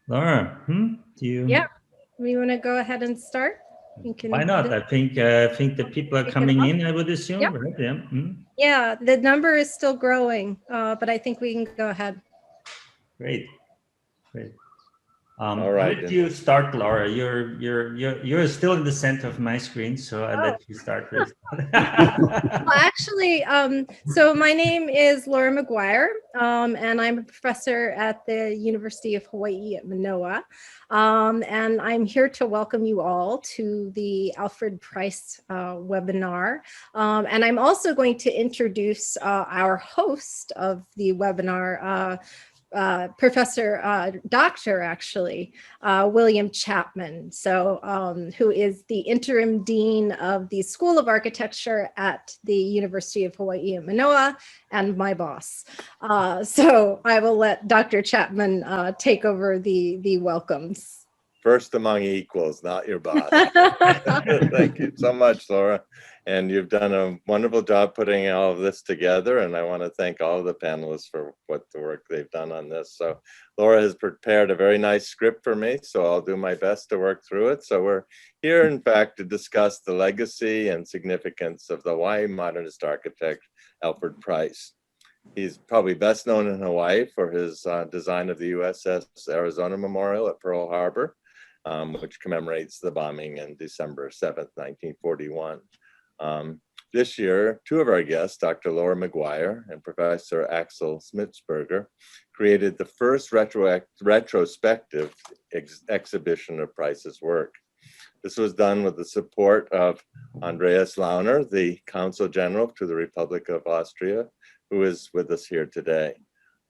Laura, do you? Yeah, we want to go ahead and start. You Why can. not? I think the people are Kick it coming off. in, I would assume, Yep. right? Yeah. Yeah, the number is still growing, but I think we can go ahead. Great, great. All I'll right. let you start, Laura. You're still in the center of my screen, so I'll let you start this. Well, actually, so my name is Laura McGuire, and I'm a professor at the University of Hawaii at Manoa. And I'm here to welcome you all to the Alfred Preis webinar. And I'm also going to introduce our host of the webinar, Doctor, actually, William Chapman, who is the interim dean of the School of Architecture at the University of Hawaii at Manoa, and my boss. So I will let Dr. Chapman take over the welcomes. First among equals, not your boss. Thank you so much, Laura. And you've done a wonderful job putting all of this together. And I want to thank all of the panelists for what the work they've done on this. So Laura has prepared a very nice script for me, so I'll do my best to work through it. So we're here, in fact, to discuss the legacy and significance of the Hawaii modernist architect, Alfred Preis. He's probably best known in Hawaii for his design of the USS Arizona Memorial at Pearl Harbor, which commemorates the bombing in December 7th, 1941. This year, two of our guests, Dr. Laura McGuire and Professor Axel Schmitzberger, created the first retrospective exhibition of Preis's work. This was done with the support of Andreas Launer, the Consul General to the Republic of Austria, who is with us here today.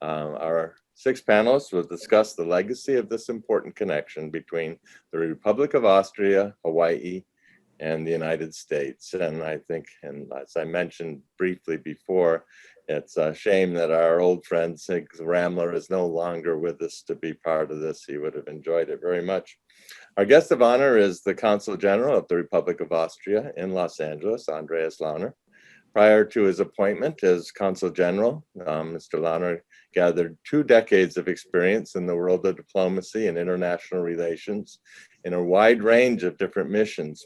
Our six panelists will discuss the legacy of this important connection between the Republic of Austria, Hawaii, and the United States. And I think, and as I mentioned briefly before, it's a shame that our old friend Sig Ramler is no longer with us to be part of this. He would have enjoyed it very much. Our guest of honor is the Consul General of the Republic of Austria in Los Angeles, Andreas Launer. Prior to his appointment as Consul General, Mr. Launer gathered 2 decades of experience in the world of diplomacy and international relations in a wide range of different missions.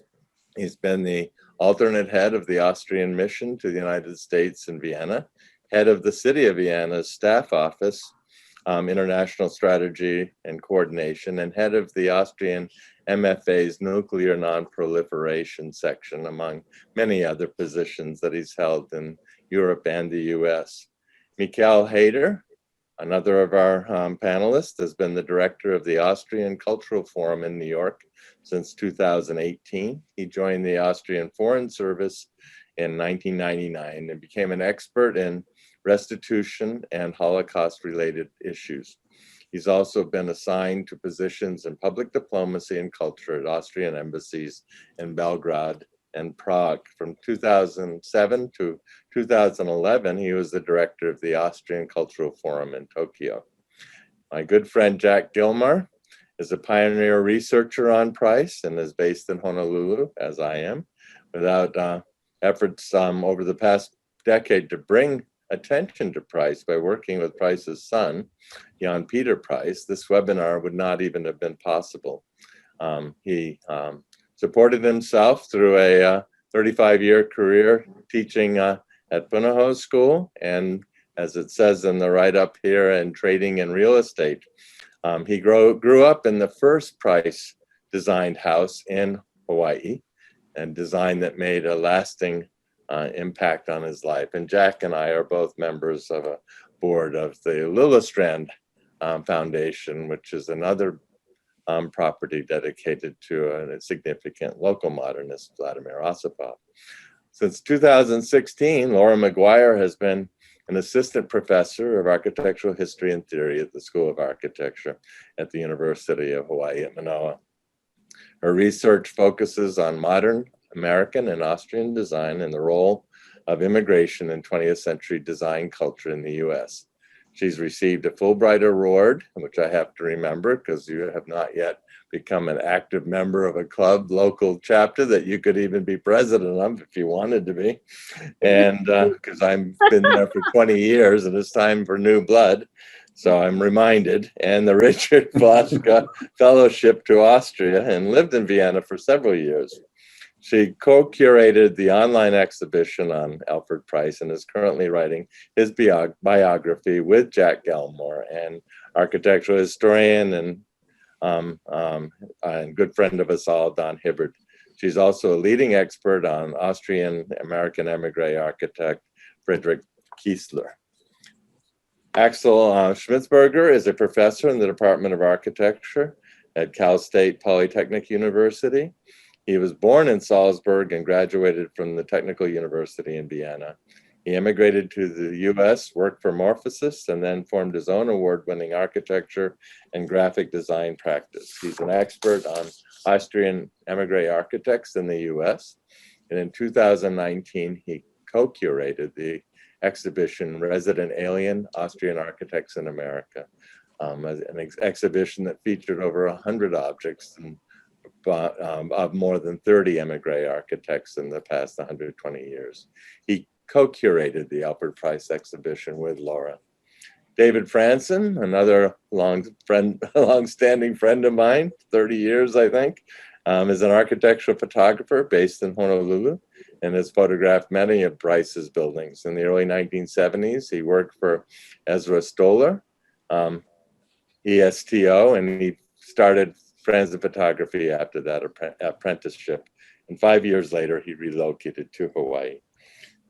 He's been the alternate head of the Austrian mission to the United States in Vienna, head of the City of Vienna's staff office, international strategy and coordination, and head of the Austrian MFA's nuclear non-proliferation section, among many other positions that he's held in Europe and the US. Michael Haider, another of our panelists, has been the director of the Austrian Cultural Forum in New York since 2018. He joined the Austrian Foreign Service in 1999 and became an expert in restitution and Holocaust-related issues. He's also been assigned to positions in public diplomacy and culture at Austrian embassies in Belgrade and Prague. From 2007 to 2011, he was the director of the Austrian Cultural Forum in Tokyo. My good friend Jack Gillmar is a pioneer researcher on Preis and is based in Honolulu, as I am. Without efforts over the past decade to bring attention to Preis by working with Preis's son, Jan Peter Preis, this webinar would not even have been possible. He supported himself through a 35-year career teaching at Punahou School, and as it says in the write-up here, in trading in real estate. He grew up in the first Preis designed house in Hawaii, and design that made a lasting impact on his life. And Jack and I are both members of a board of the Liljestrand Foundation, which is another property dedicated to a significant local modernist, Vladimir Osipov. Since 2016, Laura McGuire has been an assistant professor of architectural history and theory at the School of Architecture at the University of Hawaii at Manoa. Her research focuses on modern American and Austrian design and the role of immigration in 20th century design culture in the US. She's received a Fulbright Award, which I have to remember because you have not yet become an active member of a club, local chapter that you could even be president of if you wanted to be. And because I've been there for 20 years and it's time for new blood. So I'm reminded, and the Richard Vlaschka Fellowship to Austria, and lived in Vienna for several years. She co-curated the online exhibition on Alfred Preis and is currently writing his biography with Jack Gillmar, an architectural historian and good friend of us all, Don Hibbert. She's also a leading expert on Austrian American emigre architect Friedrich Kiesler. Axel Schmitzberger is a professor in the Department of Architecture at Cal State Polytechnic University. He was born in Salzburg and graduated from the Technical University in Vienna. He immigrated to the US, worked for Morphosis, and then formed his own award-winning architecture and graphic design practice. He's an expert on Austrian emigre architects in the US. And in 2019, he co-curated the exhibition Resident Alien, Austrian Architects in America, an exhibition that featured over 100 objects of more than 30 emigre architects in the past 120 years. He co-curated the Alfred Preis exhibition with Laura. David Franzen, another long-standing friend of mine, 30 years, I think, is an architectural photographer based in Honolulu and has photographed many of Preis's buildings. In the early 1970s, he worked for Ezra Stoller, ESTO, and he started Franzen photography after that apprenticeship. And 5 years later, he relocated to Hawaii.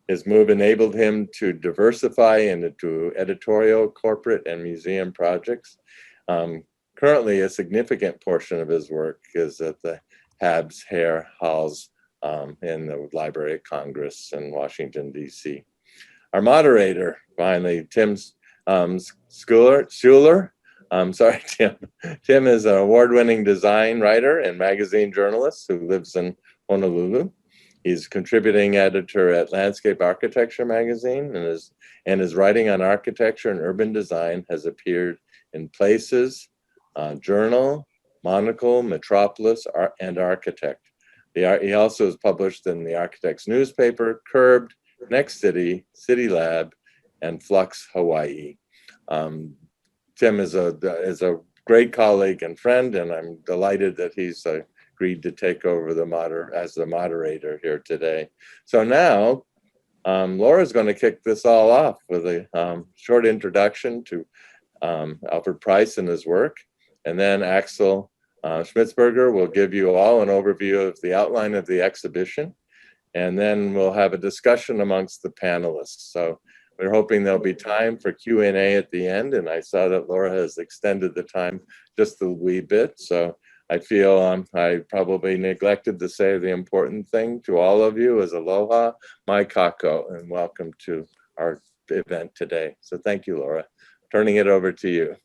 His move enabled him to diversify into editorial, corporate, and museum projects. Currently, a significant portion of his work is at the Habs Hare Halls in the Library of Congress in Washington, D.C. Our moderator, finally, Tim Schuler. Sorry, Tim. Tim is an award-winning design writer and magazine journalist who lives in Honolulu. He's contributing editor at Landscape Architecture magazine, and his writing on architecture and urban design has appeared in Places, Journal, Monocle, Metropolis, and Architect. He also is published in the Architect's newspaper, Curbed, Next City, City Lab, and Flux Hawaii. Tim is a great colleague and friend, and I'm delighted that he's agreed to take over as the moderator here today. So now, Laura's going to kick this all off with a short introduction to Alfred Preis and his work, and then Axel Schmitzberger will give you all an overview of the outline of the exhibition, and then we'll have a discussion amongst the panelists. So we're hoping there'll be time for Q&A at the end, and I saw that Laura has extended the time just a wee bit, so I feel I probably neglected to say the important thing to all of you is aloha, mai kako, and welcome to our event today. So thank you, Laura. Turning it over to you.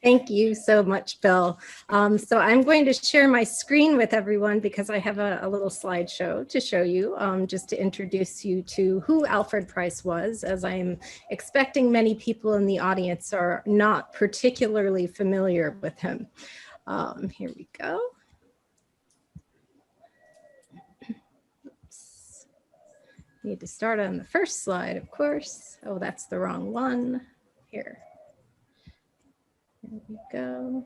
Thank you so much, Bill. So I'm going to share my screen with everyone because I have a little slideshow to show you, just to introduce you to who Alfred Preis was, as I'm expecting many people in the audience are not particularly familiar with him. Here we go. Oops. Need to start on the first slide, of course. Oh, that's the wrong one. Here. There we go.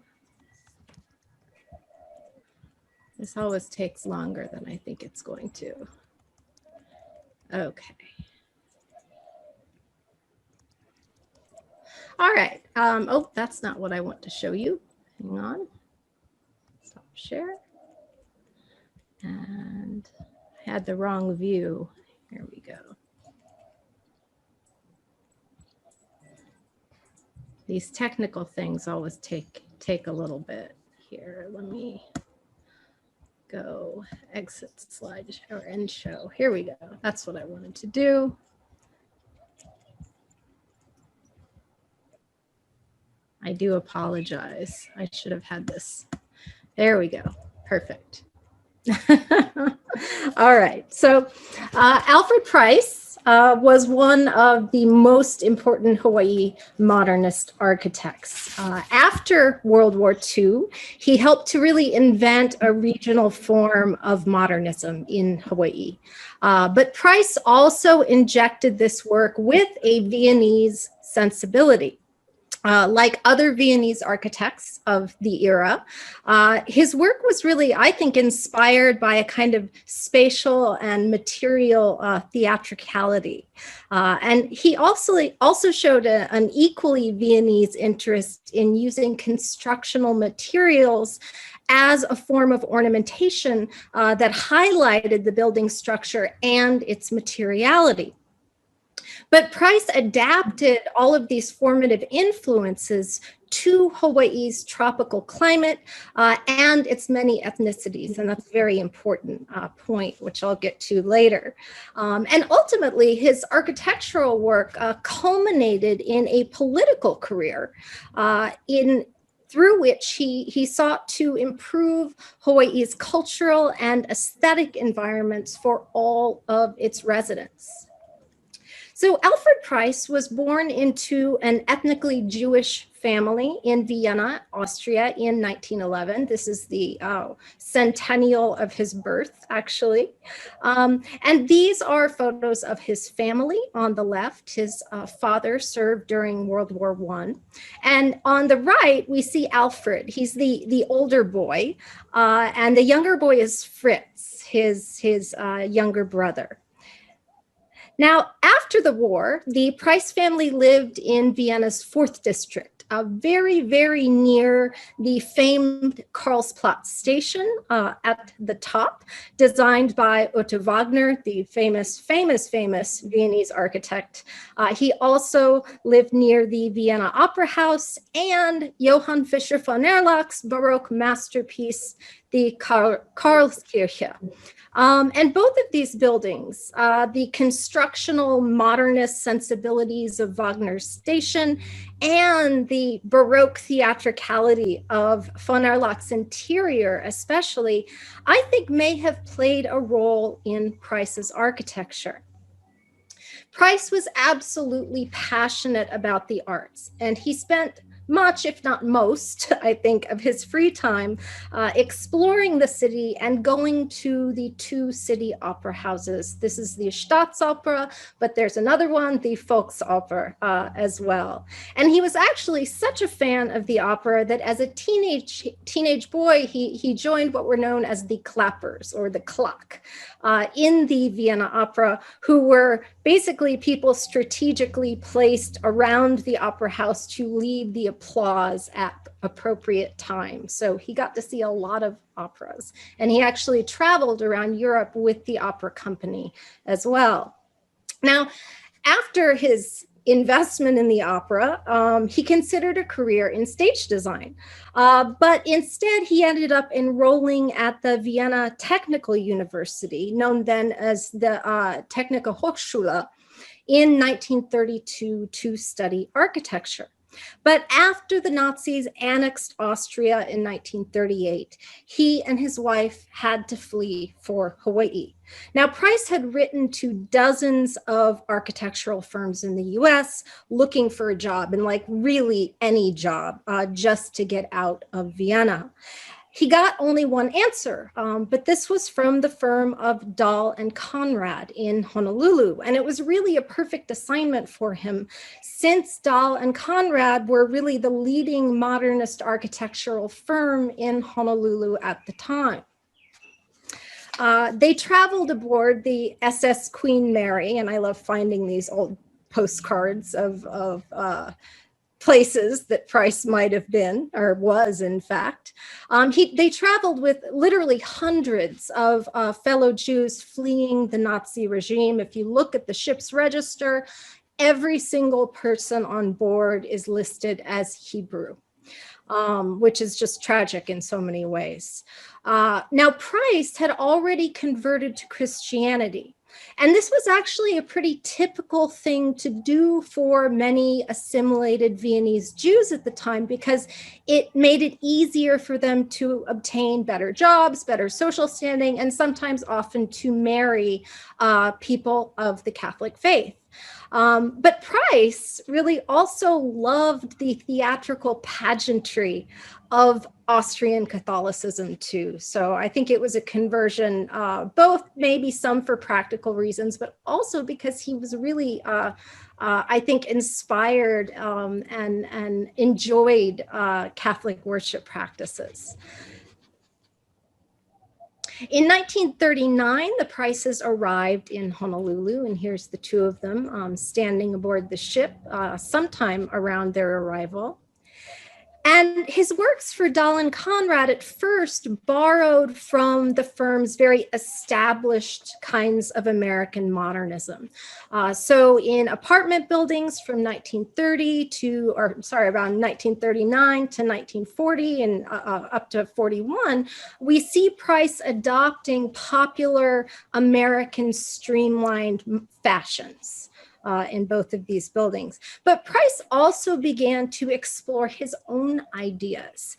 This always takes longer than I think it's going to. Okay. All right. Oh, that's not what I want to show you. Hang on. Stop share. And I had the wrong view. Here we go. These technical things always take a little bit here. Let me go exit slide or end show. Here we go. That's what I wanted to do. I do apologize. I should have had this. There we go. Perfect. All right. So Alfred Preis was one of the most important Hawaii modernist architects. After World War II, he helped to really invent a regional form of modernism in Hawaii. But Preis also injected this work with a Viennese sensibility. Like other Viennese architects of the era, his work was really, I think, inspired by a kind of spatial and material theatricality. And he also showed an equally Viennese interest in using constructional materials as a form of ornamentation that highlighted the building structure and its materiality. But Preis adapted all of these formative influences to Hawaii's tropical climate and its many ethnicities. And that's a very important point, which I'll get to later. And ultimately, his architectural work culminated in a political career through which he sought to improve Hawaii's cultural and aesthetic environments for all of its residents. So Alfred Preis was born into an ethnically Jewish family in Vienna, Austria in 1911. This is the centennial of his birth, actually. And these are photos of his family on the left. His father served during World War I. And on the right, we see Alfred. He's the older boy. And the younger boy is Fritz, his younger brother. Now, after the war, the Preis family lived in Vienna's 4th district, very, very near the famed Karlsplatz station at the top, designed by Otto Wagner, the famous Viennese architect. He also lived near the Vienna Opera House and Johann Fischer von Erlach's Baroque masterpiece, the Karlskirche. And both of these buildings, the constructional modernist sensibilities of Wagner's station and the Baroque theatricality of von Erlach's interior especially, I think may have played a role in Preis's architecture. Preis was absolutely passionate about the arts, and he spent much, if not most, I think, of his free time exploring the city and going to the 2 city opera houses. This is the Staatsoper, but there's another one, the Volksoper, as well. And he was actually such a fan of the opera that as a teenage boy, he joined what were known as the Clappers, or the Clock, in the Vienna Opera, who were basically people strategically placed around the opera house to lead the applause at appropriate times. So he got to see a lot of operas, and he actually traveled around Europe with the opera company as well. Now, after his investment in the opera, he considered a career in stage design, but instead he ended up enrolling at the Vienna Technical University, known then as the Technische Hochschule, in 1932 to study architecture. But after the Nazis annexed Austria in 1938, he and his wife had to flee for Hawaii. Now, Preis had written to dozens of architectural firms in the US looking for a job, and like really any job, just to get out of Vienna. He got only one answer, but this was from the firm of Dahl and Conrad in Honolulu. And it was really a perfect assignment for him, since Dahl and Conrad were really the leading modernist architectural firm in Honolulu at the time. They traveled aboard the SS Queen Mary, and I love finding these old postcards of places that Preis might have been, or was in fact. They traveled with literally hundreds of fellow Jews fleeing the Nazi regime. If you look at the ship's register, every single person on board is listed as Hebrew, which is just tragic in so many ways. Now, Preis had already converted to Christianity. And this was actually a pretty typical thing to do for many assimilated Viennese Jews at the time, because it made it easier for them to obtain better jobs, better social standing, and sometimes often to marry people of the Catholic faith. But Preis really also loved the theatrical pageantry of Austrian Catholicism too. So I think it was a conversion, both maybe some for practical reasons, but also because he was really, I think, inspired and enjoyed Catholic worship practices. In 1939, the Preises arrived in Honolulu, and here's the two of them standing aboard the ship sometime around their arrival. And his works for Dahl and Conrad at first borrowed from the firm's very established kinds of American modernism. So in apartment buildings from 1930 to, or sorry, around 1939 to 1940 and up to 41, we see Preis adopting popular American streamlined fashions in both of these buildings. But Preis also began to explore his own ideas,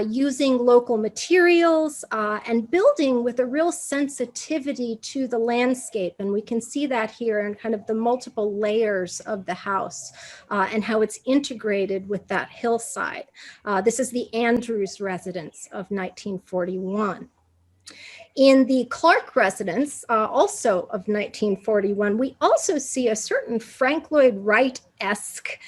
using local materials and building with a real sensitivity to the landscape. And we can see that here in kind of the multiple layers of the house and how it's integrated with that hillside. This is the Andrews residence of 1941. In the Clark residence, also of 1941, we also see a certain Frank Lloyd Wright-esque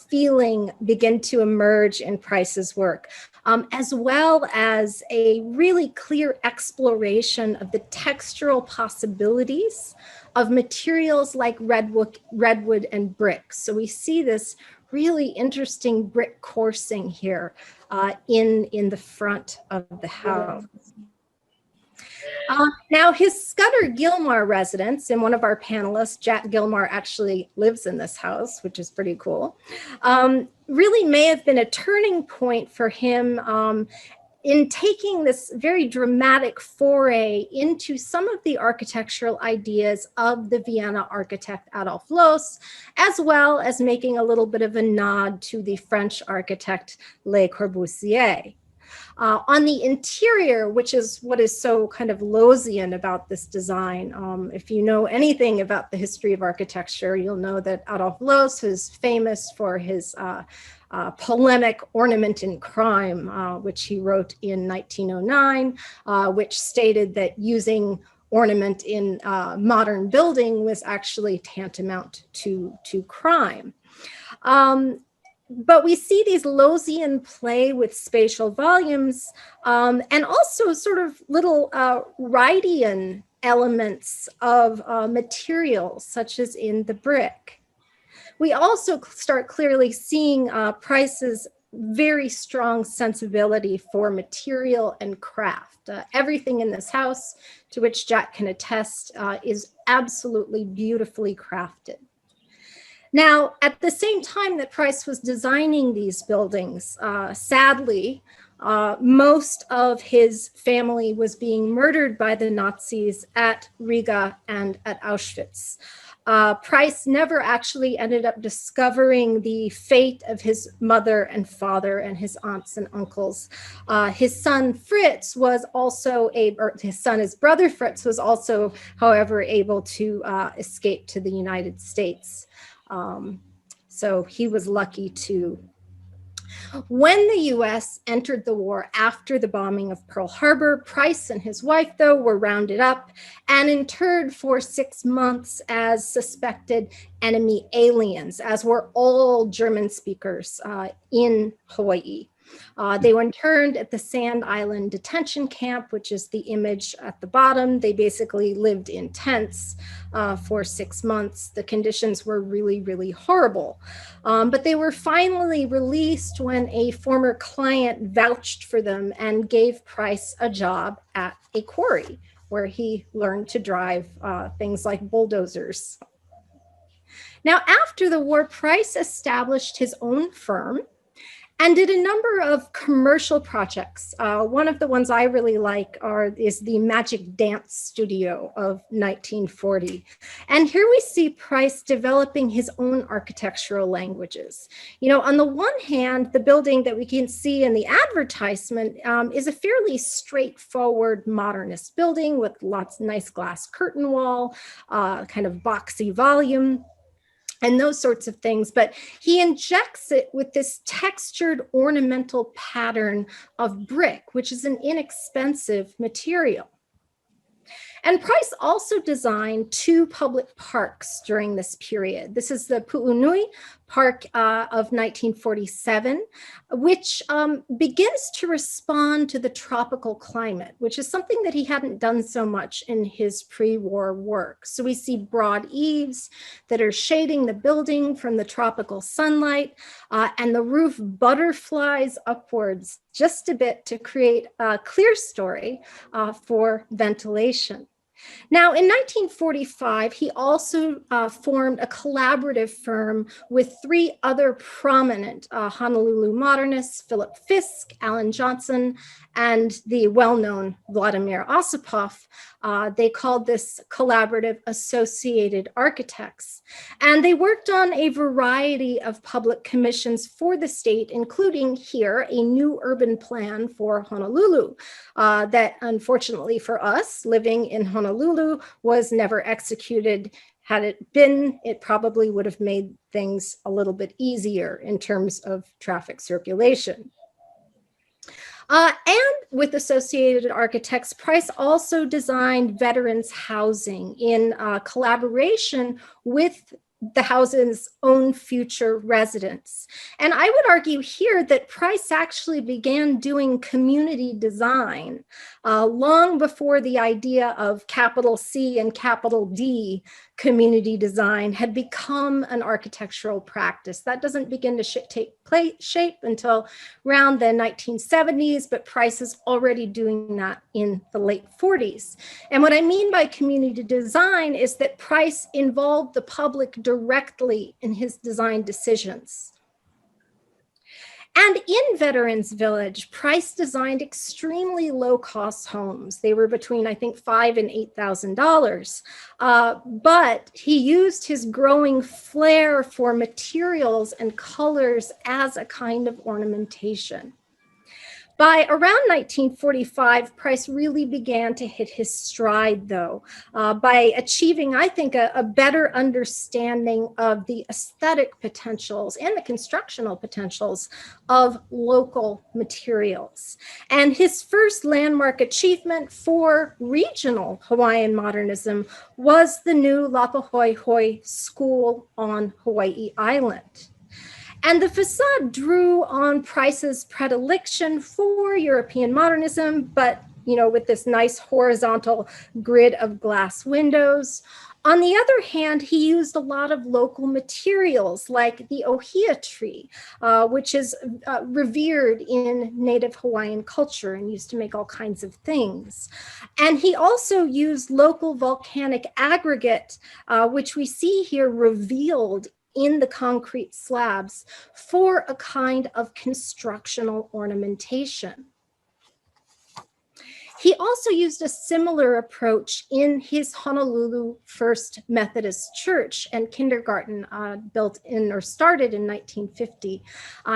feeling begin to emerge in Preis's work, as well as a really clear exploration of the textural possibilities of materials like redwood and brick. So we see this really interesting brick coursing here in the front of the house. Now, his Scudder Gillmar residence, and one of our panelists, Jack Gillmar, actually lives in this house, which is pretty cool, really may have been a turning point for him in taking this very dramatic foray into some of the architectural ideas of the Vienna architect Adolf Loos, as well as making a little bit of a nod to the French architect Le Corbusier. On the interior, which is what is so kind of Loosian about this design, if you know anything about the history of architecture, you'll know that Adolf Loos is famous for his polemic Ornament in Crime, which he wrote in 1909, which stated that using ornament in modern building was actually tantamount to crime. But we see these Loosian play with spatial volumes and also sort of little Wrightian elements of materials, such as in the brick. We also start clearly seeing Preis's very strong sensibility for material and craft. Everything in this house, to which Jack can attest, is absolutely beautifully crafted. Now, at the same time that Preis was designing these buildings, sadly, most of his family was being murdered by the Nazis at Riga and at Auschwitz. Preis never actually ended up discovering the fate of his mother and father and his aunts and uncles. His son Fritz was also his brother Fritz was also, however, able to escape to the United States. So he was lucky too. When the US entered the war after the bombing of Pearl Harbor, Preis and his wife, though, were rounded up and interred for 6 months as suspected enemy aliens, as were all German speakers in Hawaii. They were interned at the Sand Island detention camp, which is the image at the bottom. They basically lived in tents for 6 months. The conditions were really, really horrible. But they were finally released when a former client vouched for them and gave Preis a job at a quarry, where he learned to drive things like bulldozers. Now, after the war, Preis established his own firm and did a number of commercial projects. One of the ones I really like is the Magic Dance Studio of 1940. And here we see Preis developing his own architectural languages. You know, on the one hand, the building that we can see in the advertisement is a fairly straightforward modernist building with lots of nice glass curtain wall, kind of boxy volume. and those sorts of things, but he injects it with this textured ornamental pattern of brick, which is an inexpensive material. And Preis also designed 2 public parks during this period. This is the Pu'unui Park of 1947, which begins to respond to the tropical climate, which is something that he hadn't done so much in his pre-war work. So we see broad eaves that are shading the building from the tropical sunlight, and the roof butterflies upwards just a bit to create a clear story for ventilation. Now, in 1945, he also formed a collaborative firm with 3 other prominent Honolulu modernists, Philip Fisk, Alan Johnson, and the well-known Vladimir Osipov. They called this collaborative Associated Architects. And they worked on a variety of public commissions for the state, including here a new urban plan for Honolulu that, unfortunately for us living in Honolulu, was never executed. Had it been, it probably would have made things a little bit easier in terms of traffic circulation. And with Associated Architects, Preis also designed veterans housing in collaboration with the house's own future residents. And I would argue here that Preis actually began doing community design long before the idea of capital C and capital D community design had become an architectural practice. That doesn't begin to take shape until around the 1970s, but Preis is already doing that in the late 40s. And what I mean by community design is that Preis involved the public directly in his design decisions. And in Veterans Village, Preis designed extremely low-cost homes. They were between, I think, $5,000 and $8,000. But he used his growing flair for materials and colors as a kind of ornamentation. By around 1945, Preis really began to hit his stride, though, by achieving, I think, a better understanding of the aesthetic potentials and the constructional potentials of local materials. And his first landmark achievement for regional Hawaiian modernism was the new Lapahoehoe School on Hawaii Island. And the facade drew on Preis's predilection for European modernism, but with this nice horizontal grid of glass windows. On the other hand, he used a lot of local materials like the ohia tree, which is revered in Native Hawaiian culture and used to make all kinds of things. And he also used local volcanic aggregate, which we see here revealed in the concrete slabs for a kind of constructional ornamentation. He also used a similar approach in his Honolulu First Methodist Church and kindergarten built in or started in 1950.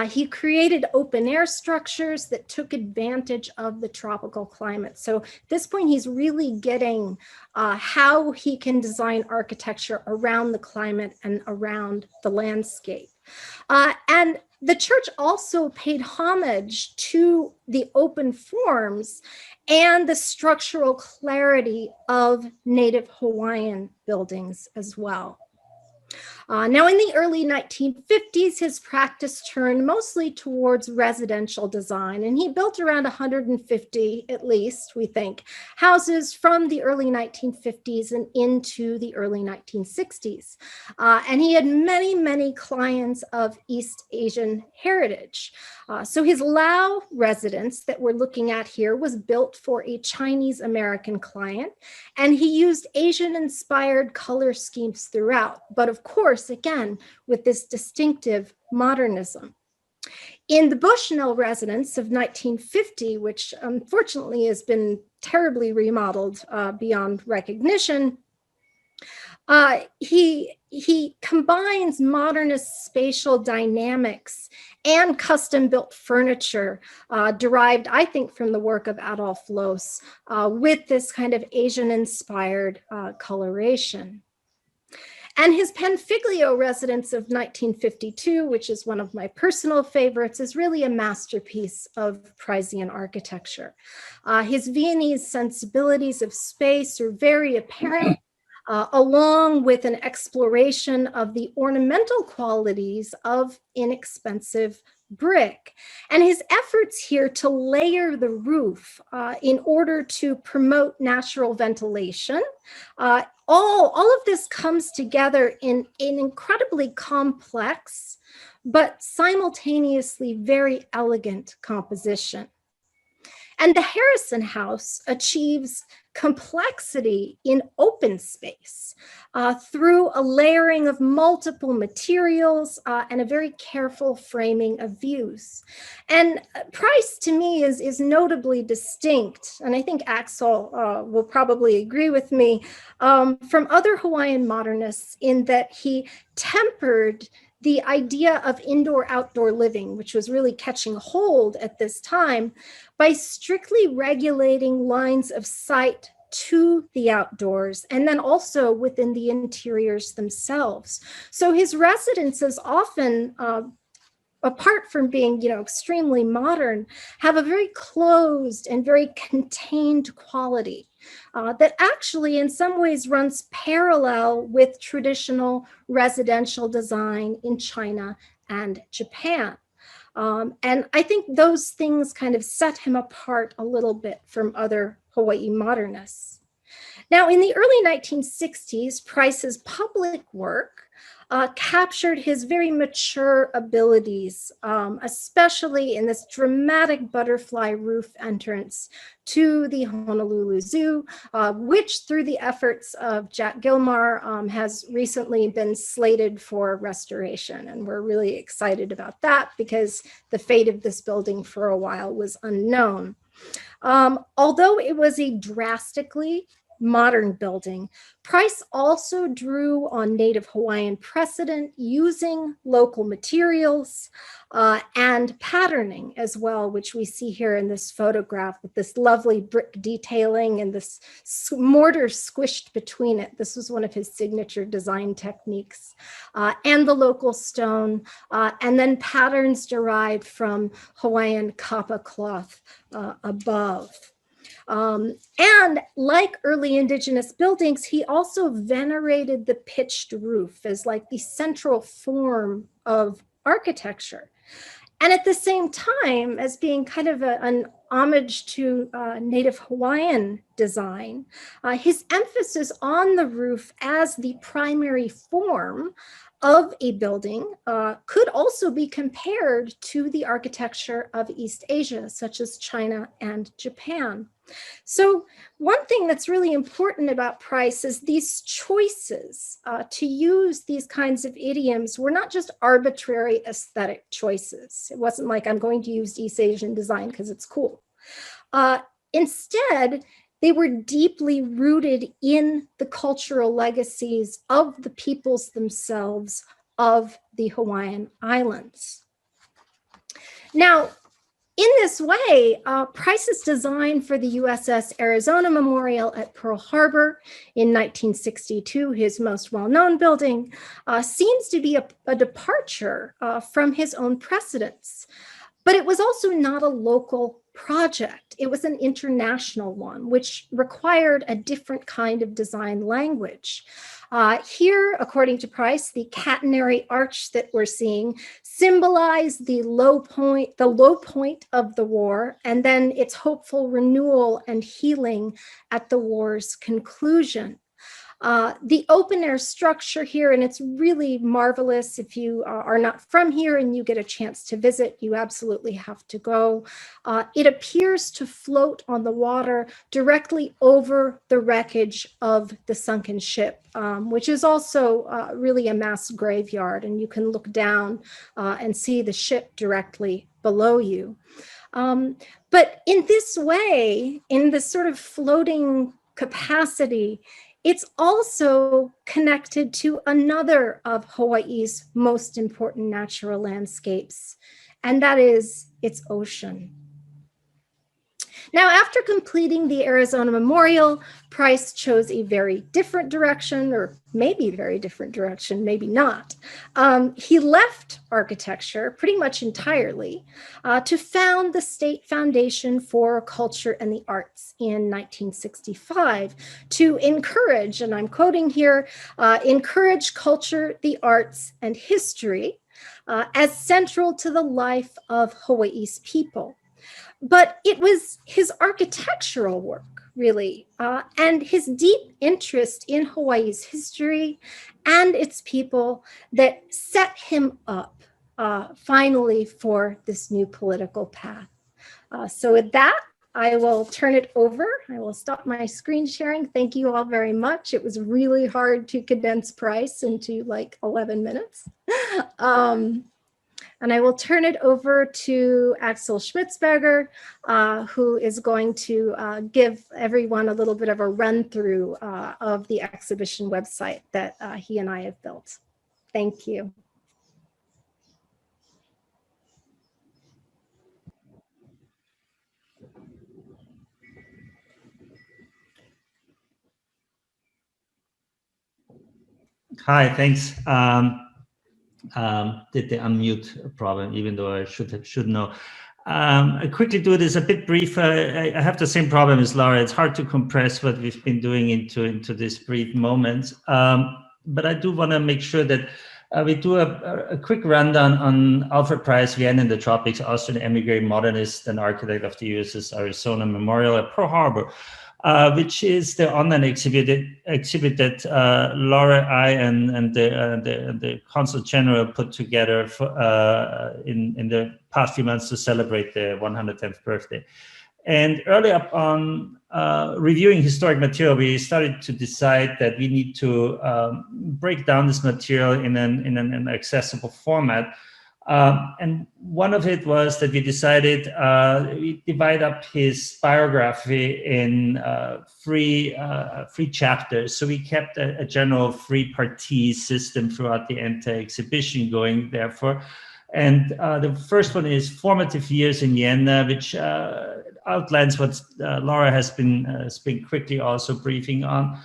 He created open air structures that took advantage of the tropical climate. So at this point, he's really getting how he can design architecture around the climate and around the landscape. And the church also paid homage to the open forms and the structural clarity of Native Hawaiian buildings as well. Now, in the early 1950s, his practice turned mostly towards residential design, and he built around 150, at least, we think, houses from the early 1950s and into the early 1960s. And he had many, many clients of East Asian heritage. So his Lao residence that we're looking at here was built for a Chinese-American client, and he used Asian-inspired color schemes throughout, but of course, again, with this distinctive modernism. In the Bushnell residence of 1950, which unfortunately has been terribly remodeled beyond recognition, he combines modernist spatial dynamics and custom-built furniture derived, I think, from the work of Adolf Loos with this kind of Asian-inspired coloration. And his Panfiglio residence of 1952, which is one of my personal favorites, is really a masterpiece of Priesian architecture. His Viennese sensibilities of space are very apparent, along with an exploration of the ornamental qualities of inexpensive brick. And his efforts here to layer the roof in order to promote natural ventilation, all of this comes together in an incredibly complex, but simultaneously very elegant composition. And the Harrison House achieves complexity in open space through a layering of multiple materials and a very careful framing of views. And Preis, to me, is notably distinct, and I think Axel will probably agree with me, from other Hawaiian modernists in that he tempered the idea of indoor-outdoor living, which was really catching hold at this time, by strictly regulating lines of sight to the outdoors and then also within the interiors themselves. So his residences often, apart from being, extremely modern, have a very closed and very contained quality that actually in some ways runs parallel with traditional residential design in China and Japan. And I think those things kind of set him apart a little bit from other Hawaii modernists. Now, in the early 1960s, Preis's public work captured his very mature abilities, especially in this dramatic butterfly roof entrance to the Honolulu Zoo, which through the efforts of Jack Gillmar has recently been slated for restoration. And we're really excited about that because the fate of this building for a while was unknown. Although it was a drastically modern building, Preis also drew on Native Hawaiian precedent using local materials and patterning as well, which we see here in this photograph with this lovely brick detailing and this mortar squished between it. This was one of his signature design techniques, and the local stone, and then patterns derived from Hawaiian kapa cloth above. And like early indigenous buildings, he also venerated the pitched roof as like the central form of architecture. And at the same time, as being kind of an homage to Native Hawaiian design, his emphasis on the roof as the primary form of a building could also be compared to the architecture of East Asia, such as China and Japan. So one thing that's really important about Preis is these choices to use these kinds of idioms were not just arbitrary aesthetic choices. It wasn't like I'm going to use East Asian design because it's cool. Instead, they were deeply rooted in the cultural legacies of the peoples themselves of the Hawaiian Islands. Now, in this way, Preis's design for the USS Arizona Memorial at Pearl Harbor in 1962, his most well-known building, seems to be a departure from his own precedents. But it was also not a local project. It was an international one, which required a different kind of design language. Here, according to Preis, the catenary arch that we're seeing symbolized the low point of the war, and then its hopeful renewal and healing at the war's conclusion. The open air structure here, and it's really marvelous. If you are not from here and you get a chance to visit, you absolutely have to go. It appears to float on the water directly over the wreckage of the sunken ship, which is also really a mass graveyard, and you can look down and see the ship directly below you. But in this way, in this sort of floating capacity, it's also connected to another of Hawaii's most important natural landscapes, and that is its ocean. Now, after completing the Arizona Memorial, Preis chose a very different direction, or maybe very different direction, maybe not. He left architecture pretty much entirely to found the State Foundation for Culture and the Arts in 1965 to encourage, and I'm quoting here, encourage culture, the arts, and history as central to the life of Hawaii's people. But it was his architectural work, really, and his deep interest in Hawaii's history and its people that set him up finally for this new political path. So with that, I will turn it over. I will stop my screen sharing. Thank you all very much. It was really hard to condense Preis into like 11 minutes. And I will turn it over to Axel Schmitzberger, who is going to give everyone a little bit of a run through of the exhibition website that he and I have built. Thank you. Hi, thanks. Did the unmute problem, even though I should know. I quickly do this a bit brief. I have the same problem as Laura. It's hard to compress what we've been doing into this brief moment. But I do want to make sure that we do a quick rundown on Alfred Preis, Vienna in the Tropics, Austrian emigre, modernist, and architect of the USS Arizona Memorial at Pearl Harbor. Which is the online exhibit that Laura, I, and the Consul General put together for, in the past few months to celebrate the 110th birthday. And early up on reviewing historic material, we started to decide that we need to break down this material in an accessible format. And one of it was that we decided we divide up his biography in three chapters. So we kept a general three-party system throughout the entire exhibition going, therefore. And the first one is formative years in Vienna, which outlines what Laura has been quickly also briefing on.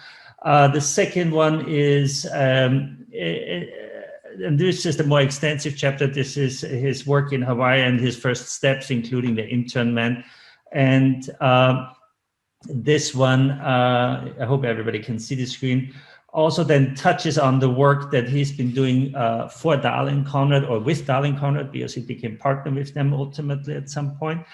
The second one is and this is the more extensive chapter. This is his work in Hawaii and his first steps, including the internment. And this one, I hope everybody can see the screen, also then touches on the work that he's been doing for Darling Conrad, or with Darling Conrad, because he became partner with them ultimately at some point.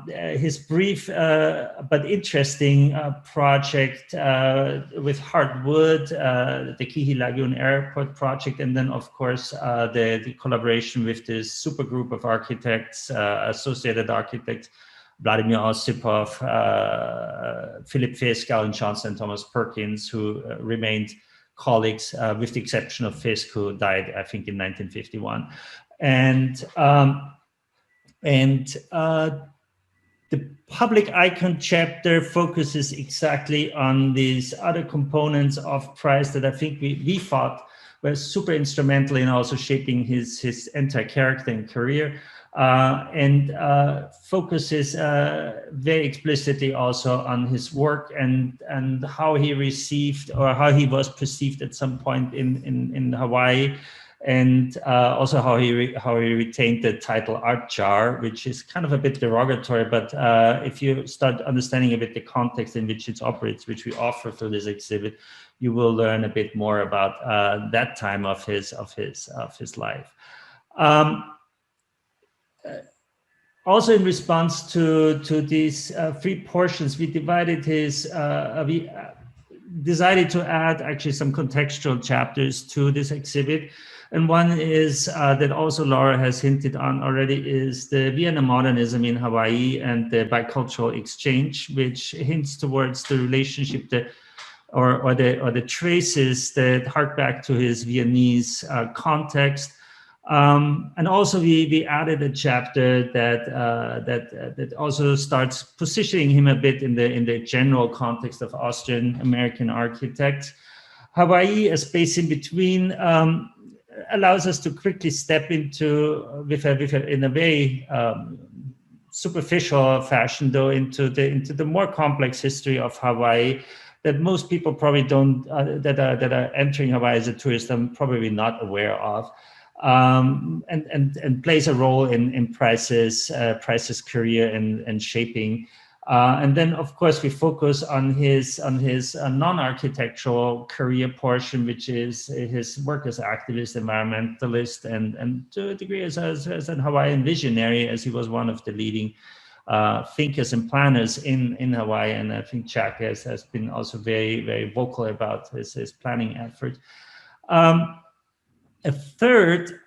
His brief but interesting project with hardwood, the Kihi Lagoon Airport project, and then of course the collaboration with this super group of architects, associated architects, Vladimir Osipov, Philip Fisk, Alan Johnson, and Thomas Perkins, who remained colleagues with the exception of Fisk, who died, I think, in 1951. The public icon chapter focuses exactly on these other components of Preis that I think we thought were super instrumental in also shaping his entire character and career, and focuses very explicitly also on his work and how he received, or how he was perceived at some point in Hawaii. And also how he retained the title art jar, which is kind of a bit derogatory, but if you start understanding a bit the context in which it operates, which we offer through this exhibit, you will learn a bit more about that time of his life. Also, in response to these three portions, we divided we decided to add actually some contextual chapters to this exhibit. And one is that also Laura has hinted on already, is the Vienna modernism in Hawaii and the bicultural exchange, which hints towards the relationship that, or the traces that hark back to his Viennese context. And also we added a chapter that also starts positioning him a bit in the general context of Austrian American architects. Hawaii, a space in between, allows us to quickly step into, in a very superficial fashion, though, into the more complex history of Hawaii that most people probably don't that are entering Hawaii as a tourist are probably not aware of, and plays a role in Preis's career and shaping. And then, of course, we focus on his non-architectural career portion, which is his work as activist, environmentalist, and to a degree as an Hawaiian visionary, as he was one of the leading thinkers and planners in Hawaii. And I think Jack has been also very, very vocal about his planning effort. A third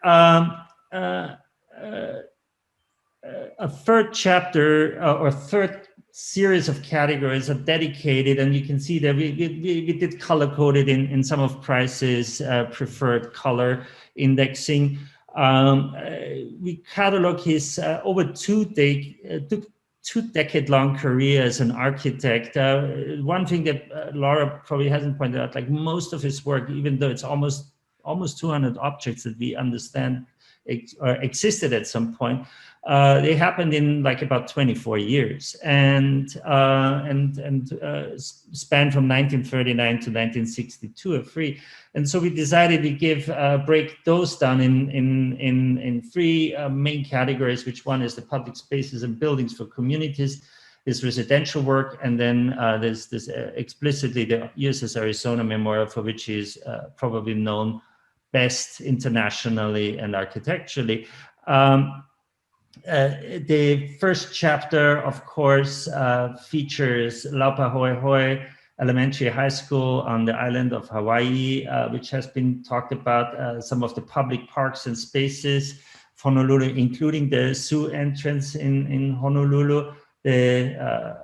chapter or third series of categories are dedicated, and you can see that we did color code it in some of Preis's preferred color indexing. We catalog his over two-decade-long career as an architect. One thing that Laura probably hasn't pointed out, like most of his work, even though it's almost 200 objects that we understand existed at some point, they happened in like about 24 years and spanned from 1939 to 1962 or three. And so we decided to break those down in three main categories, which one is the public spaces and buildings for communities, his residential work, and then there's this explicitly the USS Arizona Memorial, for which he is probably known best internationally and architecturally. The first chapter, of course, features Laupahoehoe Elementary High School on the island of Hawaii, which has been talked about, some of the public parks and spaces, Honolulu, including the Sioux entrance in Honolulu, the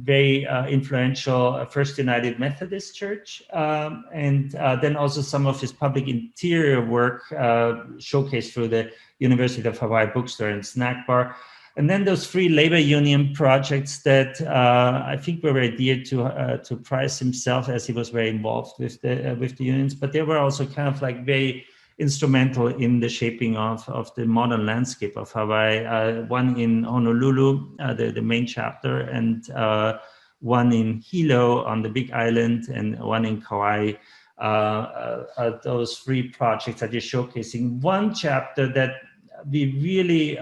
very influential First United Methodist Church, and then also some of his public interior work showcased through the University of Hawaii bookstore and snack bar. And then those three labor union projects that I think were very dear to Preis himself, as he was very involved with the unions, but they were also kind of like very instrumental in the shaping of the modern landscape of Hawaii. One in Honolulu, the main chapter, and one in Hilo on the Big Island, and one in Kauai. Those three projects are just showcasing one chapter that we really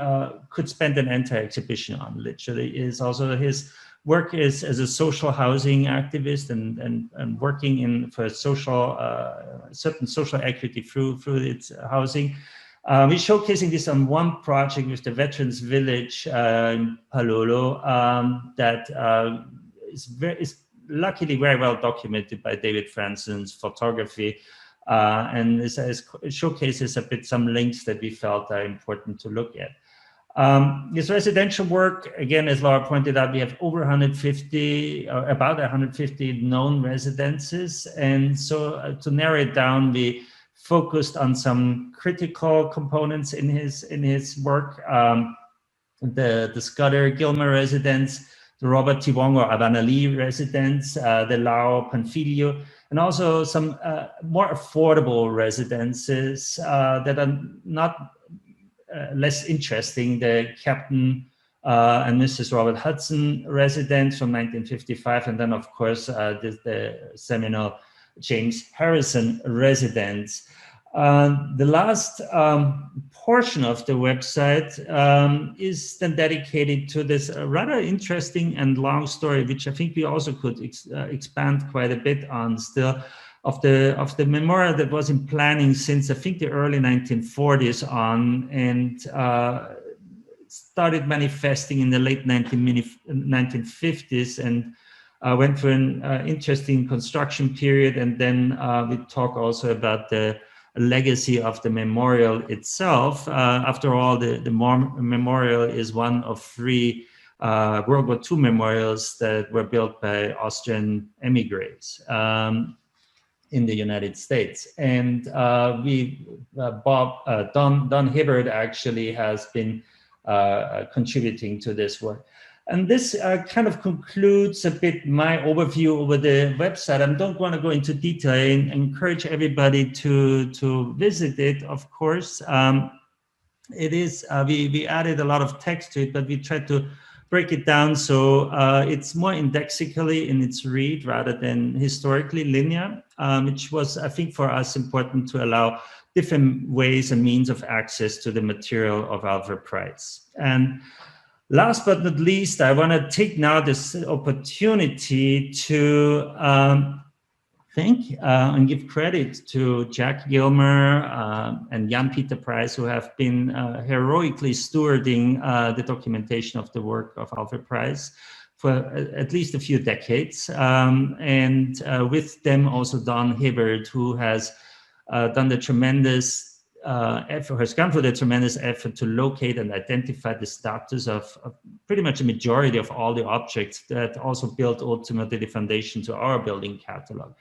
could spend an entire exhibition on, literally, is also his work as a social housing activist and working for social certain social equity through its housing. We're showcasing this on one project with the Veterans Village in Palolo that is luckily very well documented by David Franzen's photography, and it showcases a bit some links that we felt are important to look at. His residential work, again, as Laura pointed out, we have over 150, or about 150 known residences. And so to narrow it down, we focused on some critical components in his work. The Scudder Gillmar residence, the Robert Tivongo Abanali residence, the Lao Panfilio, and also some more affordable residences that are not less interesting, the Captain and Mrs. Robert Hudson residence from 1955, and then of course the seminal James Harrison residence. The last portion of the website is then dedicated to this rather interesting and long story, which I think we also could expand quite a bit on still, of the memorial that was in planning since I think the early 1940s on, and started manifesting in the late 1950s, and went through an interesting construction period. And then we talk also about the legacy of the memorial itself. After all, the memorial is one of three World War II memorials that were built by Austrian emigres in the United States. And Don Hibbert actually has been contributing to this work. And this kind of concludes a bit my overview over the website. I don't want to go into detail and encourage everybody to visit it, of course. it is, we added a lot of text to it, but we tried to break it down so it's more indexically in its read rather than historically linear, which was, I think, for us important to allow different ways and means of access to the material of Alfred Preis. And last but not least, I want to take now this opportunity to thank and give credit to Jack Gillmar and Jan-Peter Pries, who have been heroically stewarding the documentation of the work of Alfred Preis for at least a few decades. And with them also Don Hibbert, who has done the tremendous effort, has gone through the tremendous effort to locate and identify the status of pretty much a majority of all the objects that also built ultimately the foundation to our building catalog.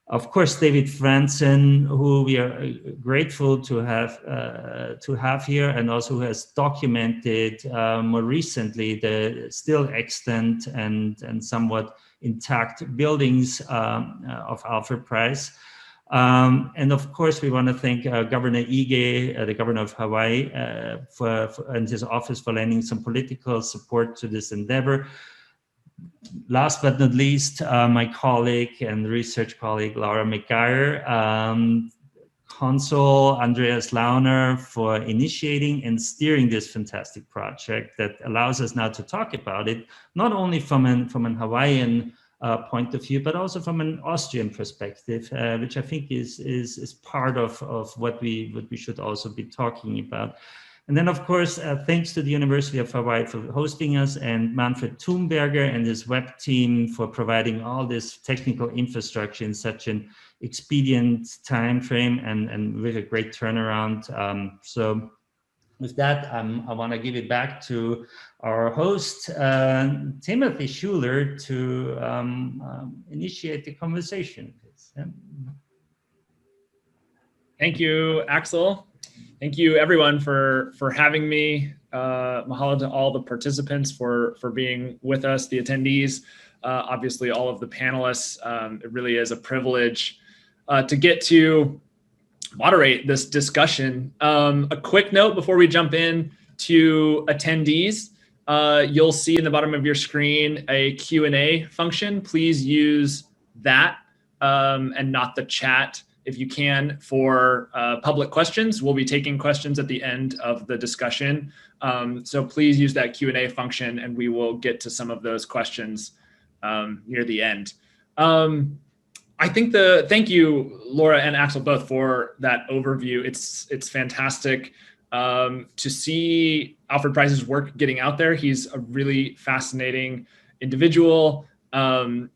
Of course, David Franzen, who we are grateful to have here, and also who has documented more recently the still extant and somewhat intact buildings of Alfred Preis. And of course, we want to thank Governor Ige, the governor of Hawaii, and his office for lending some political support to this endeavor. Last but not least, my colleague and research colleague, Laura McGuire, Consul Andreas Launer for initiating and steering this fantastic project that allows us now to talk about it, not only from an Hawaiian point of view, but also from an Austrian perspective, which I think is part of what we should also be talking about. And then, of course, thanks to the University of Hawaii for hosting us, and Manfred Thunberger and his web team for providing all this technical infrastructure in such an expedient time frame and with a great turnaround. So with that, I want to give it back to our host, Timothy Schuler, to initiate the conversation. Thank you, Axel. Thank you, everyone, for having me. Mahalo to all the participants for being with us, the attendees, obviously all of the panelists. It really is a privilege to get to moderate this discussion. A quick note before we jump in to attendees. You'll see in the bottom of your screen a Q&A function. Please use that and not the chat if you can for public questions. We'll be taking questions at the end of the discussion. So please use that Q&A function and we will get to some of those questions near the end. I think thank you, Laura and Axel, both for that overview. It's fantastic to see Alfred Preis's work getting out there. He's a really fascinating individual.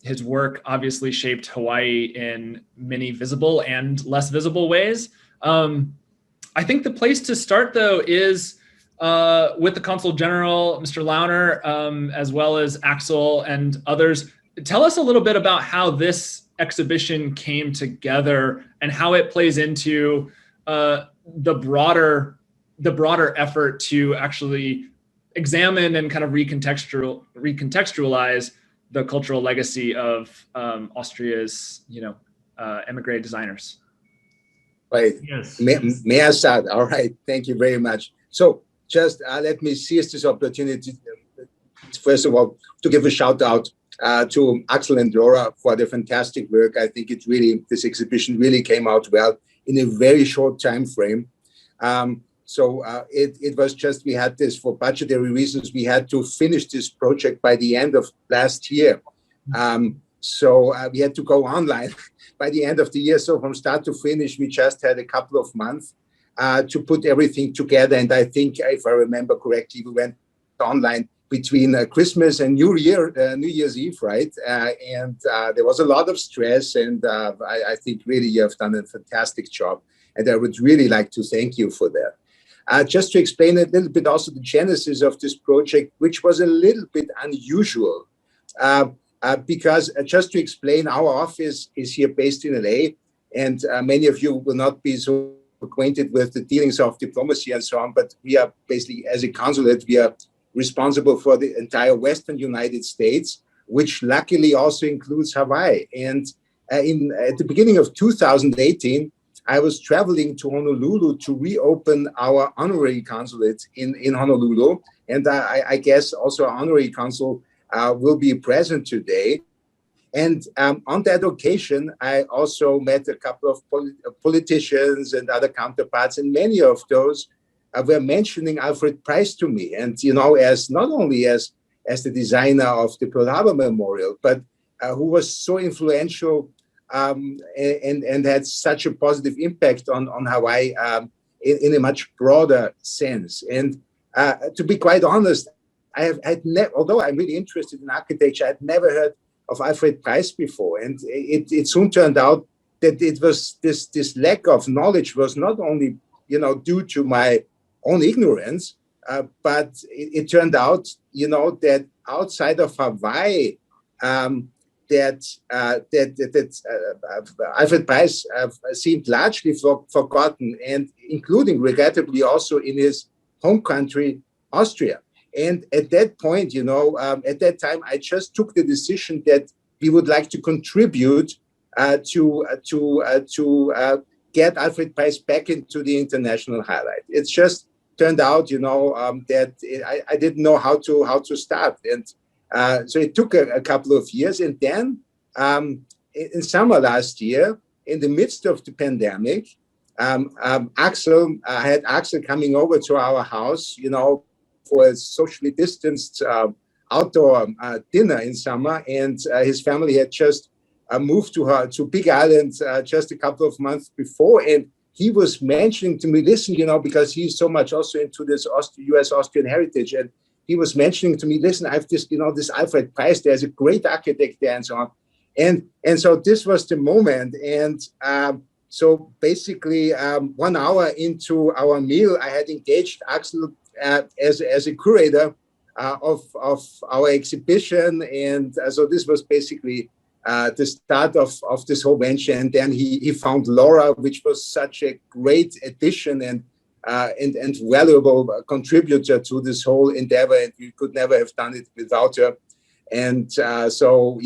His work obviously shaped Hawaii in many visible and less visible ways. I think the place to start, though, is with the Consul General, Mr. Launer, as well as Axel and others. Tell us a little bit about how this exhibition came together and how it plays into the broader effort to actually examine and kind of recontextualize the cultural legacy of Austria's, emigre designers. Right. Yes. May I start? All right. Thank you very much. So just let me seize this opportunity, first of all, to give a shout out to Axel and Laura for their fantastic work. I think this exhibition really came out well in a very short time frame. So it was just, we had this for budgetary reasons, we had to finish this project by the end of last year. So we had to go online by the end of the year. So from start to finish, we just had a couple of months to put everything together. And I think, if I remember correctly, we went online between Christmas and New Year's Eve, right? And there was a lot of stress. And I think really you have done a fantastic job. And I would really like to thank you for that. Just to explain a little bit also the genesis of this project, which was a little bit unusual. Because just to explain, our office is here based in LA, and many of you will not be so acquainted with the dealings of diplomacy and so on, but we are basically, as a consulate, we are responsible for the entire Western United States, which luckily also includes Hawaii. And at the beginning of 2018, I was traveling to Honolulu to reopen our honorary consulate in Honolulu. And I guess also our honorary consul will be present today. And on that occasion, I also met a couple of politicians and other counterparts, and many of those were mentioning Alfred Preis to me. And, you know, as not only as the designer of the Pearl Harbor Memorial, but who was so influential and had such a positive impact on Hawaii in a much broader sense. And to be quite honest, although I'm really interested in architecture, I'd never heard of Alfred Preis before. And it soon turned out that it was this lack of knowledge was not only, you know, due to my own ignorance, but it turned out, you know, that outside of Hawaii, that Alfred Preis seemed largely forgotten, and including regrettably also in his home country, Austria. And at that point, you know, at that time, I just took the decision that we would like to contribute to get Alfred Preis back into the international highlight. It's just turned out, you know, that I didn't know how to start, and so it took a couple of years. And then in summer last year, in the midst of the pandemic, Axel had Axel coming over to our house, you know, for a socially distanced outdoor dinner in summer, and his family had just moved to Big Island just a couple of months before, and he was mentioning to me, listen, you know, because he's so much also into this U.S. Austrian heritage, and he was mentioning to me, listen, I've this, you know, this Alfred Preis, there's a great architect there and so on, and so this was the moment, and so basically 1 hour into our meal, I had engaged Axel as a curator of our exhibition, and so this was basically the start of this whole venture. And then he found Laura, which was such a great addition and valuable contributor to this whole endeavor, and we could never have done it without her. And so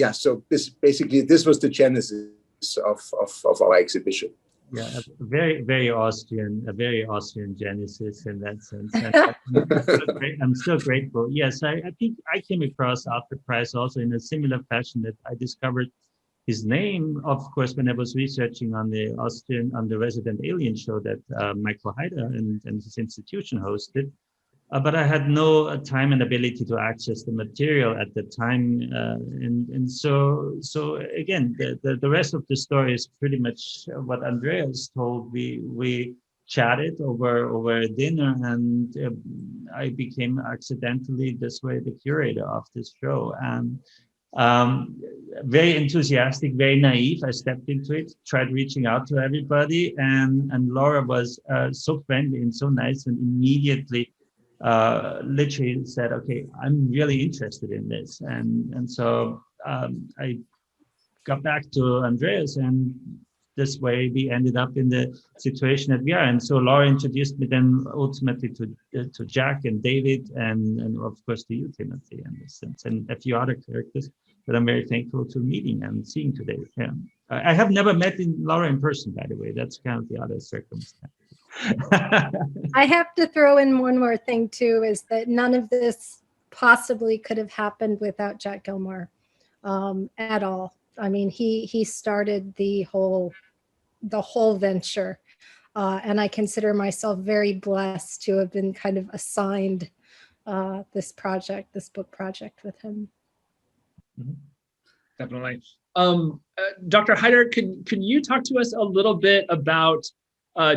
this was the genesis of our exhibition. Yeah, a very Austrian genesis in that sense. I'm so grateful. Yes, I think I came across Alfred Preis also in a similar fashion, that I discovered his name, of course, when I was researching on the Resident Alien show that Michael Haider and his institution hosted. But I had no time and ability to access the material at the time, and so again, the rest of the story is pretty much what Andreas told. We chatted over dinner, and I became accidentally this way the curator of this show, and very enthusiastic, very naive. I stepped into it, tried reaching out to everybody, and Laura was so friendly and so nice, and immediately literally said, okay, I'm really interested in this. And so I got back to Andreas, and this way we ended up in the situation that we are. And so Laura introduced me then ultimately to Jack and David, and of course to you, Timothy, in this sense, and a few other characters that I'm very thankful to meeting and seeing today. Yeah. I have never met Laura in person, by the way. That's kind of the other circumstance. I have to throw in one more thing too, is that none of this possibly could have happened without Jack Gillmar at all. I mean, he started the whole venture, and I consider myself very blessed to have been kind of assigned this book project with him. Definitely. Dr. Haider, can you talk to us a little bit about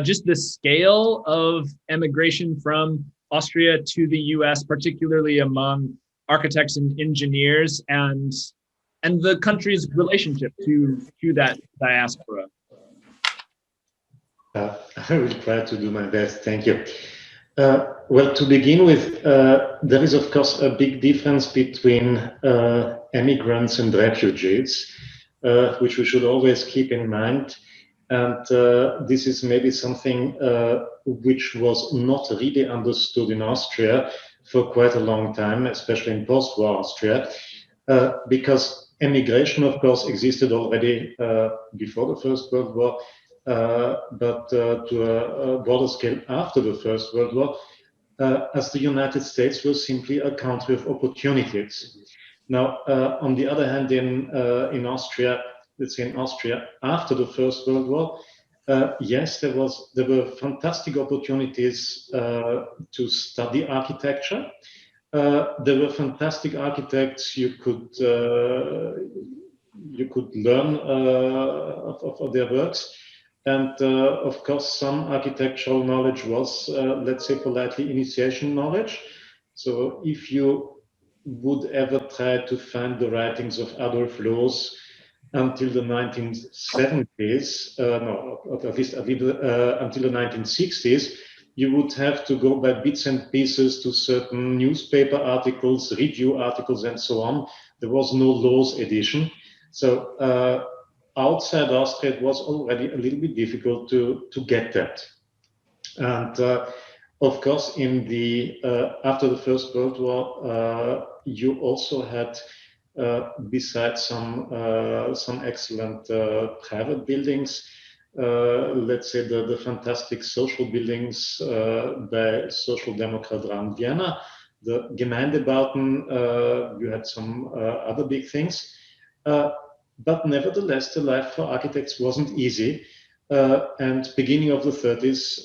just the scale of emigration from Austria to the US, particularly among architects and engineers, and the country's relationship to that diaspora? I will try to do my best. Thank you. Well, to begin with, there is, of course, a big difference between immigrants and refugees, which we should always keep in mind. And this is maybe something which was not really understood in Austria for quite a long time, especially in post-war Austria, because emigration, of course, existed already before the First World War, but to a broader scale after the First World War, as the United States was simply a country of opportunities. Now, on the other hand, in Austria, let's say in Austria after the First World War, yes, there were fantastic opportunities to study architecture. There were fantastic architects you could learn of their works, and of course some architectural knowledge was, let's say politely, initiation knowledge. So if you would ever try to find the writings of Adolf Loos until the 1970s, no, at least until the 1960s, you would have to go by bits and pieces to certain newspaper articles, review articles, and so on. There was no Loos edition. So outside Austria, it was already a little bit difficult to get that. And of course, in the after the First World War, you also had, besides some excellent private buildings, let's say the fantastic social buildings by Social Democrat around Vienna, the Gemeindebauten, you had some other big things. But nevertheless, the life for architects wasn't easy, and beginning of the 30s,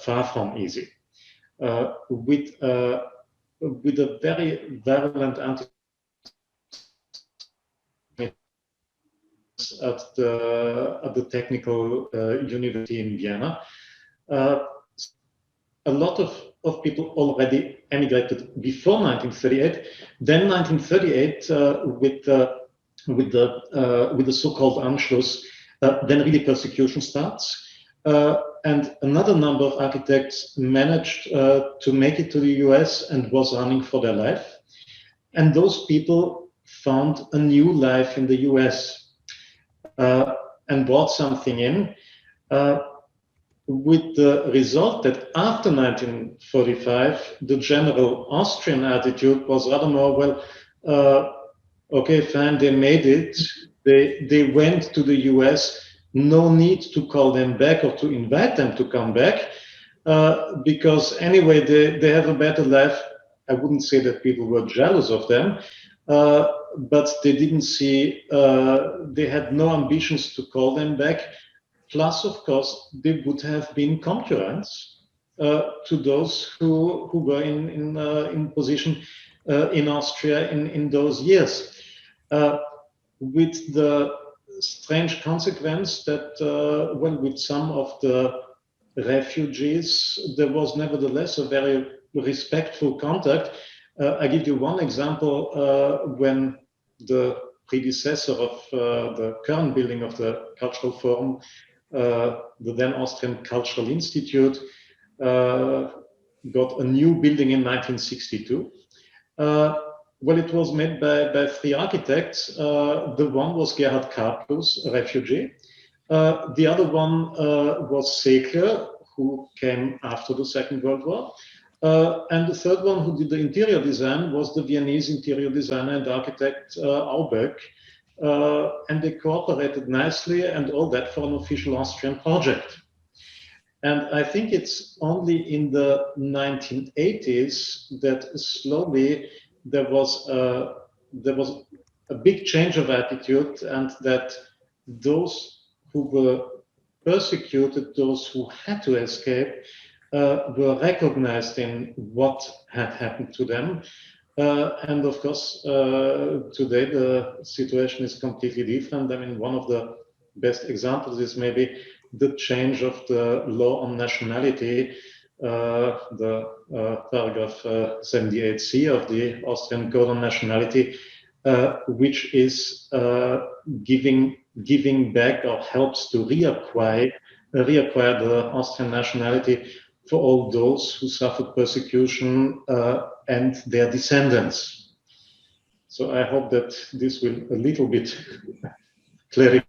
far from easy. With a very virulent anti at the Technical University in Vienna. A lot of people already emigrated before 1938. Then 1938, with the so-called Anschluss, then really persecution starts. And another number of architects managed to make it to the US and was running for their life. And those people found a new life in the US and brought something in, with the result that after 1945, the general Austrian attitude was rather more, well, okay, fine, they made it. They went to the US. No need to call them back or to invite them to come back, because anyway, they have a better life. I wouldn't say that people were jealous of them, but they didn't see, they had no ambitions to call them back. Plus, of course, they would have been concurrents to those who were in position in Austria in those years. With the strange consequence that, well, with some of the refugees, there was nevertheless a very respectful contact. I give you one example. When the predecessor of the current building of the Cultural Forum, the then Austrian Cultural Institute, got a new building in 1962. Well, it was made by three architects. The one was Gerhard Karplus, a refugee. The other one was Segler, who came after the Second World War. And the third one who did the interior design was the Viennese interior designer and architect Aubeck. And they cooperated nicely, and all that for an official Austrian project. And I think it's only in the 1980s that slowly there was a big change of attitude, and that those who were persecuted, those who had to escape, were recognized in what had happened to them. And of course, today the situation is completely different. I mean, one of the best examples is maybe the change of the law on nationality, the paragraph 78C of the Austrian Code on Nationality, which is giving back or helps to reacquire the Austrian nationality for all those who suffered persecution and their descendants. So I hope that this will a little bit clarify.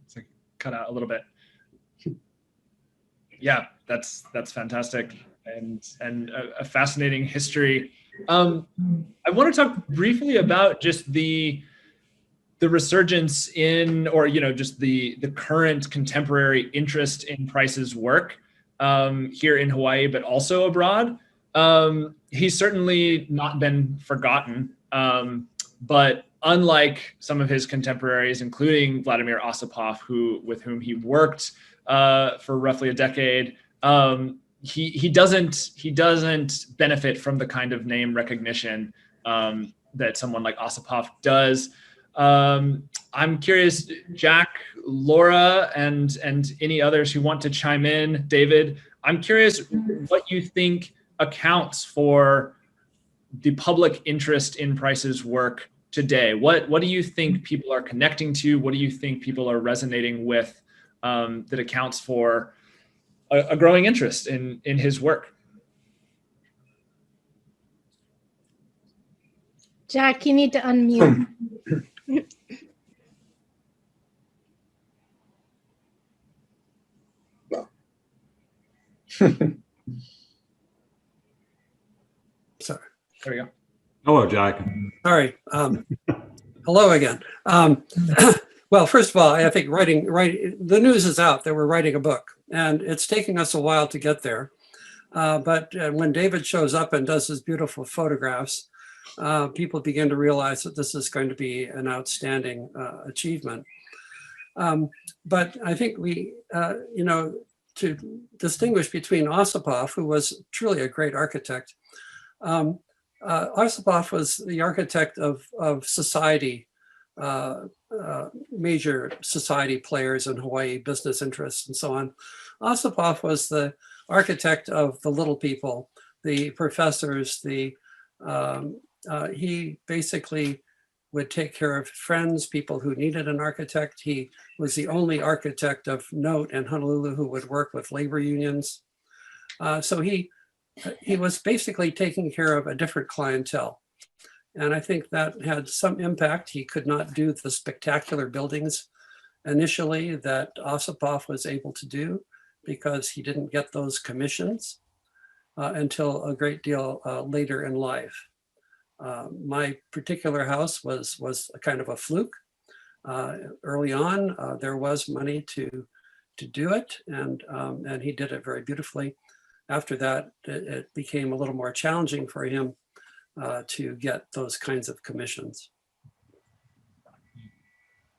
It's like cut out a little bit. Yeah, that's fantastic. and a fascinating history. I want to talk briefly about just the resurgence in, or just the current contemporary interest in Preis's work here in Hawaii, but also abroad. He's certainly not been forgotten, but unlike some of his contemporaries, including Vladimir Osipov, with whom he worked for roughly a decade, he doesn't benefit from the kind of name recognition that someone like Osipov does. I'm curious, Jack, Laura, and any others who want to chime in. David, I'm curious what you think accounts for the public interest in Preis's work today. What do you think people are connecting to? What do you think people are resonating with that accounts for a growing interest in his work? Jack, you need to unmute. Sorry. There we go. Hello, Jack. Sorry. Hello again. Well, first of all, I think the news is out that we're writing a book, and it's taking us a while to get there. But when David shows up and does his beautiful photographs, people begin to realize that this is going to be an outstanding achievement. But I think we, to distinguish between Osipov, who was truly a great architect, Osipov was the architect of society, major society players in Hawaii, business interests and so on. Osipov was the architect of the little people, the professors, he basically would take care of friends, people who needed an architect. He was the only architect of note in Honolulu who would work with labor unions. So he was basically taking care of a different clientele. And I think that had some impact. He could not do the spectacular buildings initially that Osipov was able to do because he didn't get those commissions until a great deal later in life. My particular house was a kind of a fluke. Early on, there was money to do it, and he did it very beautifully. After that, it became a little more challenging for him to get those kinds of commissions.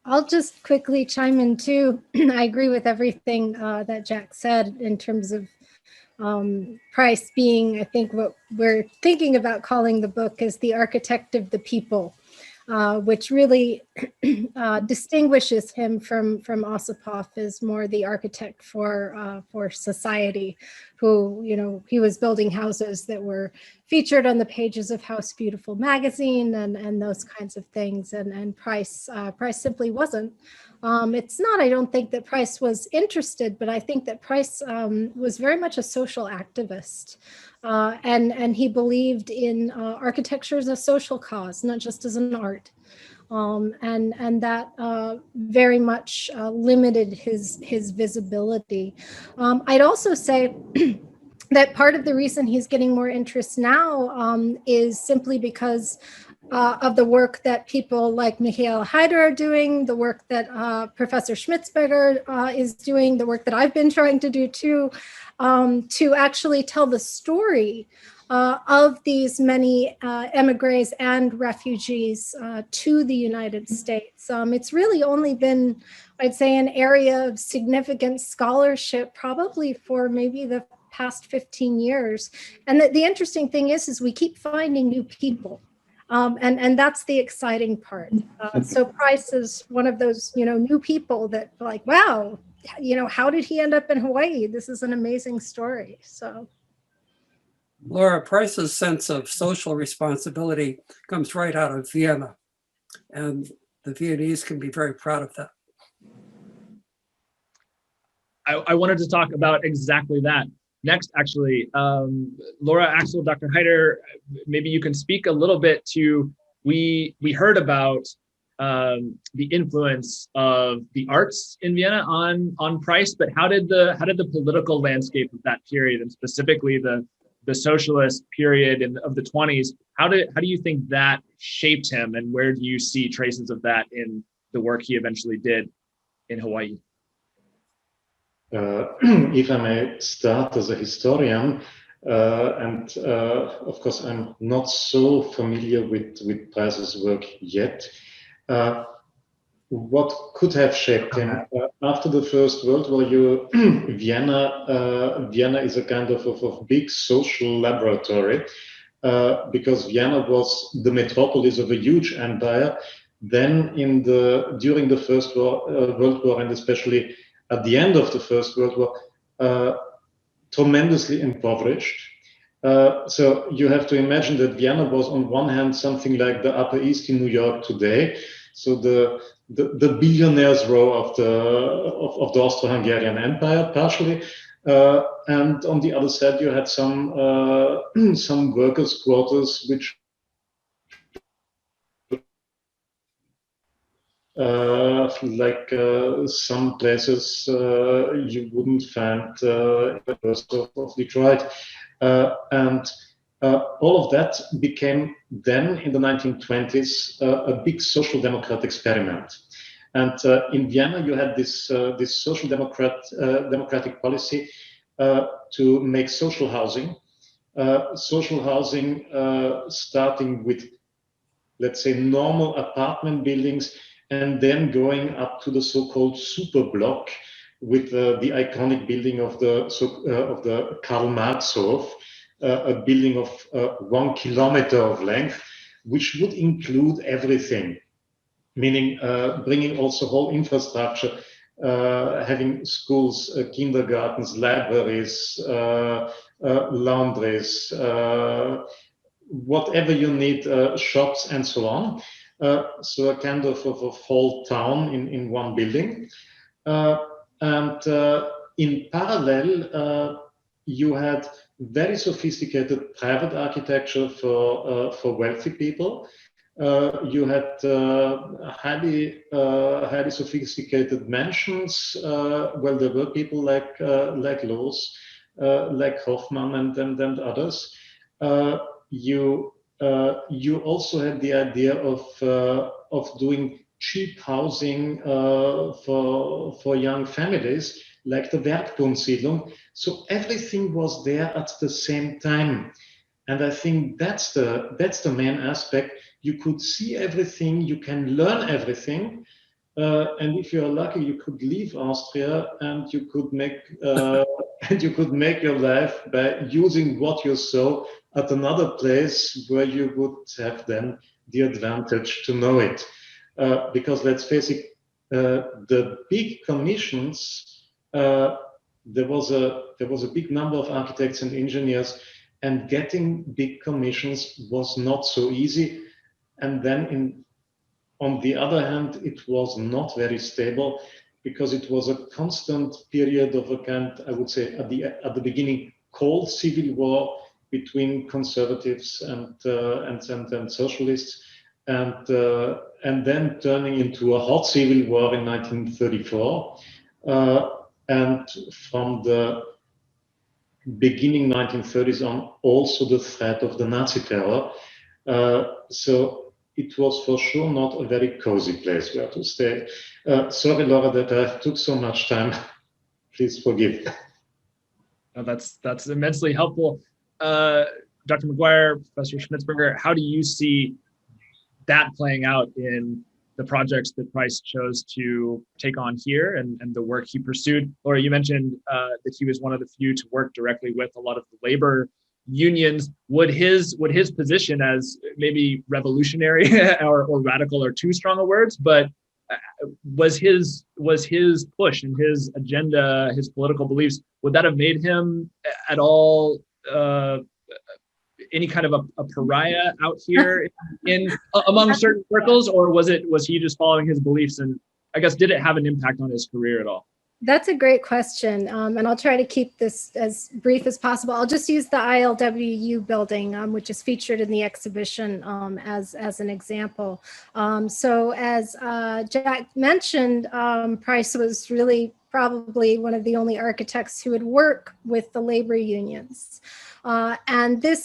I'll just quickly chime in too. I agree with everything that Jack said in terms of Preis being, I think what we're thinking about calling the book is the architect of the people, which really distinguishes him from Osipov as more the architect for society, who, he was building houses that were featured on the pages of House Beautiful magazine and those kinds of things. And Preis simply wasn't. It's not, I don't think that Preis was interested, but I think that Preis was very much a social activist. And he believed in architecture as a social cause, not just as an art. And that very much limited his visibility. I'd also say that part of the reason he's getting more interest now is simply because of the work that people like Michael Haider are doing, the work that Professor Schmitzberger is doing, the work that I've been trying to do too, to actually tell the story of these many emigres and refugees to the United States. It's really only been, I'd say, an area of significant scholarship probably for maybe the past 15 years. And the interesting thing is we keep finding new people. And that's the exciting part. So Preis is one of those, new people that like, wow, how did he end up in Hawaii? This is an amazing story. So, Laura, Preis's sense of social responsibility comes right out of Vienna, and the Viennese can be very proud of that. I wanted to talk about exactly that next, actually. Laura, Axel, Dr. Haider, maybe you can speak a little bit to, we heard about the influence of the arts in Vienna on Preis, but how did the political landscape of that period, and specifically the socialist period of the 20s, how do you think that shaped him, and where do you see traces of that in the work he eventually did in Hawaii? If I may start as a historian, and of course I'm not so familiar with Preis's work yet. What could have shaped him? After the First World War, Vienna is a kind of big social laboratory, because Vienna was the metropolis of a huge empire. Then during the First World War, and especially at the end of the First World War, tremendously impoverished. So you have to imagine that Vienna was on one hand something like the Upper East in New York today. So the billionaires row of the Austro-Hungarian Empire, partially, and on the other side you had some workers' quarters, which like some places you wouldn't find in the rest of Detroit, and all of that became then in the 1920s a big social democrat experiment. And in Vienna you had this social democratic policy to make social housing starting with, let's say, normal apartment buildings, and then going up to the so-called super block with the iconic building of the Karl Marx Hof, a building of 1 kilometer of length, which would include everything, meaning bringing also whole infrastructure, having schools, kindergartens, libraries, laundries, whatever you need, shops and so on. So a kind of whole town in one building. And in parallel, you had very sophisticated private architecture for wealthy people. You had highly sophisticated mansions. Well, there were people like Loos, like Hoffmann and others. You also had the idea of doing cheap housing for young families, like the Werkbundsiedlung. So everything was there at the same time, and I think that's the main aspect. You could see everything, you can learn everything, and if you are lucky, you could leave Austria and you could make your life by using what you saw at another place where you would have then the advantage to know it. Because let's face it, the big commissions, there was a big number of architects and engineers, and getting big commissions was not so easy. And then on the other hand, it was not very stable, because it was a constant period of a kind, I would say, at the beginning, cold civil war between conservatives and socialists, and then turning into a hot civil war in 1934, and from the beginning 1930s on, also the threat of the Nazi terror. So it was for sure not a very cozy place where to stay. Sorry, Laura, that I took so much time. Please forgive. No, that's immensely helpful. Dr. McGuire, Professor Schmitzberger, how do you see that playing out in the projects that Preis chose to take on here and the work he pursued? Laura, you mentioned that he was one of the few to work directly with a lot of the labor unions. Would his position as maybe revolutionary or radical are too strong a words, but was his push and his agenda, his political beliefs, would that have made him at all any kind of a pariah out here in among certain circles, or was he just following his beliefs? And I guess, did it have an impact on his career at all? That's a great question, and I'll try to keep this as brief as possible. I'll just use the ILWU building, which is featured in the exhibition as an example. So as Jack mentioned, Preis was really probably one of the only architects who would work with the labor unions. And the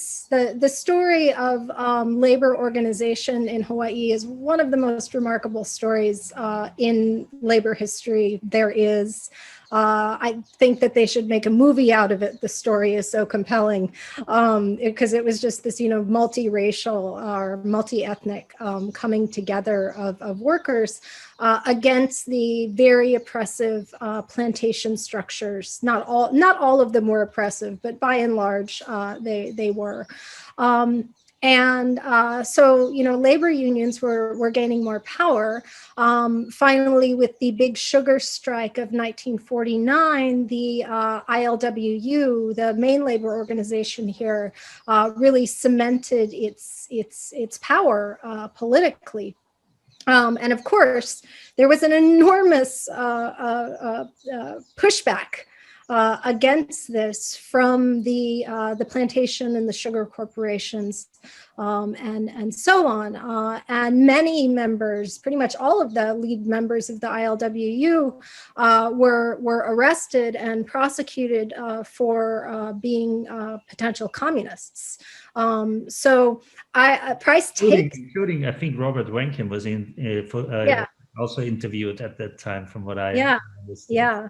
story of labor organization in Hawaii is one of the most remarkable stories in labor history there is. I think that they should make a movie out of it. The story is so compelling because it was just this, multiracial or multi-ethnic coming together of workers against the very oppressive plantation structures. Not all of them were oppressive, but by and large, they were. So, labor unions were gaining more power. Finally, with the big sugar strike of 1949, the ILWU, the main labor organization here, really cemented its power politically. And of course, there was an enormous pushback against this from the plantation and the sugar corporations and so on. And many members, pretty much all of the lead members of the ILWU were arrested and prosecuted for being potential communists. So Preis takes... Including, I think Robert Wencken was also interviewed at that time, from what I understand. Yeah.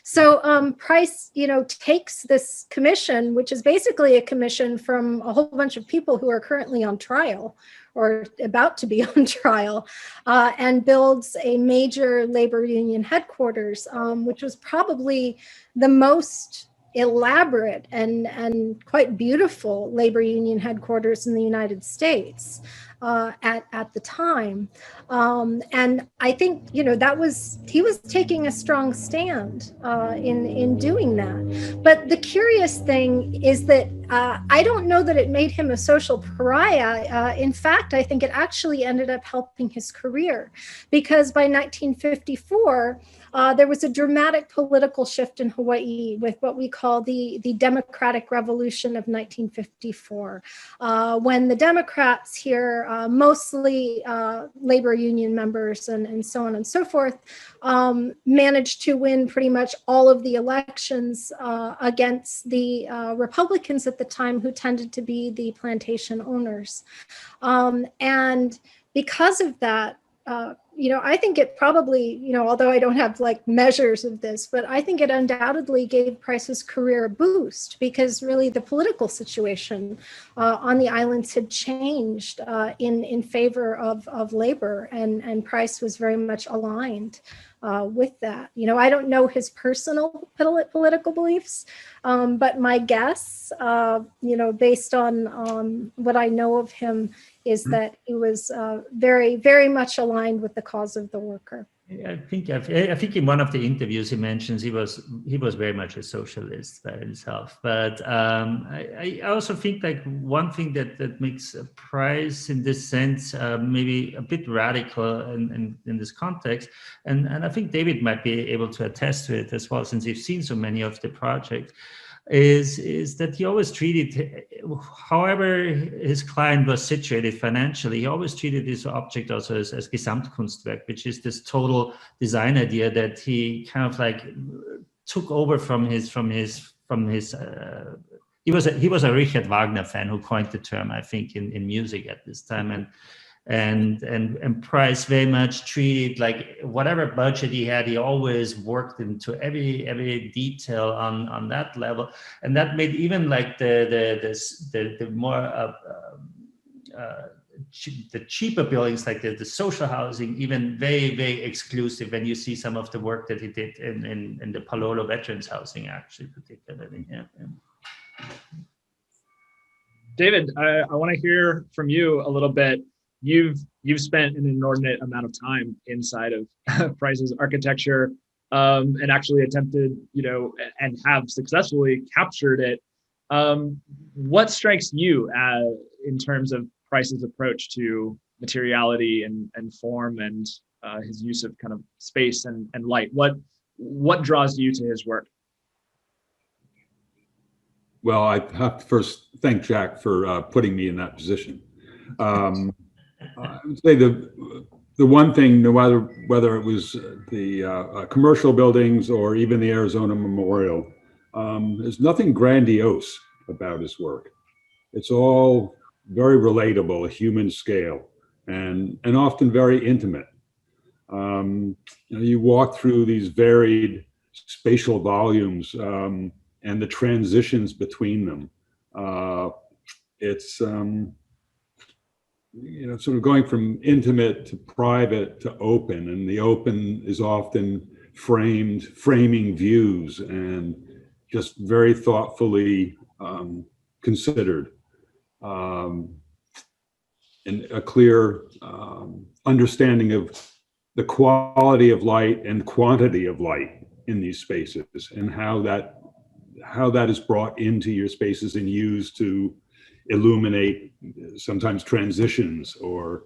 So Preis, takes this commission, which is basically a commission from a whole bunch of people who are currently on trial or about to be on trial, and builds a major labor union headquarters, which was probably the most elaborate and quite beautiful labor union headquarters in the United States at the time. And I think, he was taking a strong stand in doing that. But the curious thing is that I don't know that it made him a social pariah. In fact, I think it actually ended up helping his career, because by 1954, there was a dramatic political shift in Hawaii with what we call the Democratic Revolution of 1954, when the Democrats here, mostly labor union members and so on and so forth, managed to win pretty much all of the elections against the Republicans at the time, who tended to be the plantation owners. And because of that, I think it probably, although I don't have measures of this, but I think it undoubtedly gave Preis's career a boost, because really the political situation on the islands had changed in favor of labor, and Preis was very much aligned with that. I don't know his personal political beliefs, but my guess, based on what I know of him, is that he was very, very much aligned with the cause of the worker. I think in one of the interviews he mentions he was very much a socialist by himself. But I also think one thing that makes Preis in this sense maybe a bit radical in this context, and I think David might be able to attest to it as well, since you've seen so many of the projects, is that he always treated, however his client was situated financially, he always treated this object also as Gesamtkunstwerk, which is this total design idea that he kind of took over from his he was a Richard Wagner fan who coined the term, I think, in music at this time, and Preis very much treated whatever budget he had, he always worked into every detail on that level, and that made even the more the cheaper buildings, like the social housing, even very, very exclusive when you see some of the work that he did in the Palolo veterans housing, actually, particularly. Yeah. David, I want to hear from you a little bit. You've spent an inordinate amount of time inside of Preis's architecture, and actually attempted, and have successfully captured it. What strikes you in terms of Preis's approach to materiality and form, and his use of kind of space and light? what draws you to his work? Well, I have to first thank Jack for putting me in that position. I would say the one thing, no matter whether it was the commercial buildings or even the Arizona Memorial, there's nothing grandiose about his work. It's all very relatable, a human scale, and often very intimate. You walk through these varied spatial volumes and the transitions between them. It's sort of going from intimate to private to open, and the open is often framing views and just very thoughtfully considered, and a clear understanding of the quality of light and quantity of light in these spaces, and how that is brought into your spaces and used to illuminate sometimes transitions or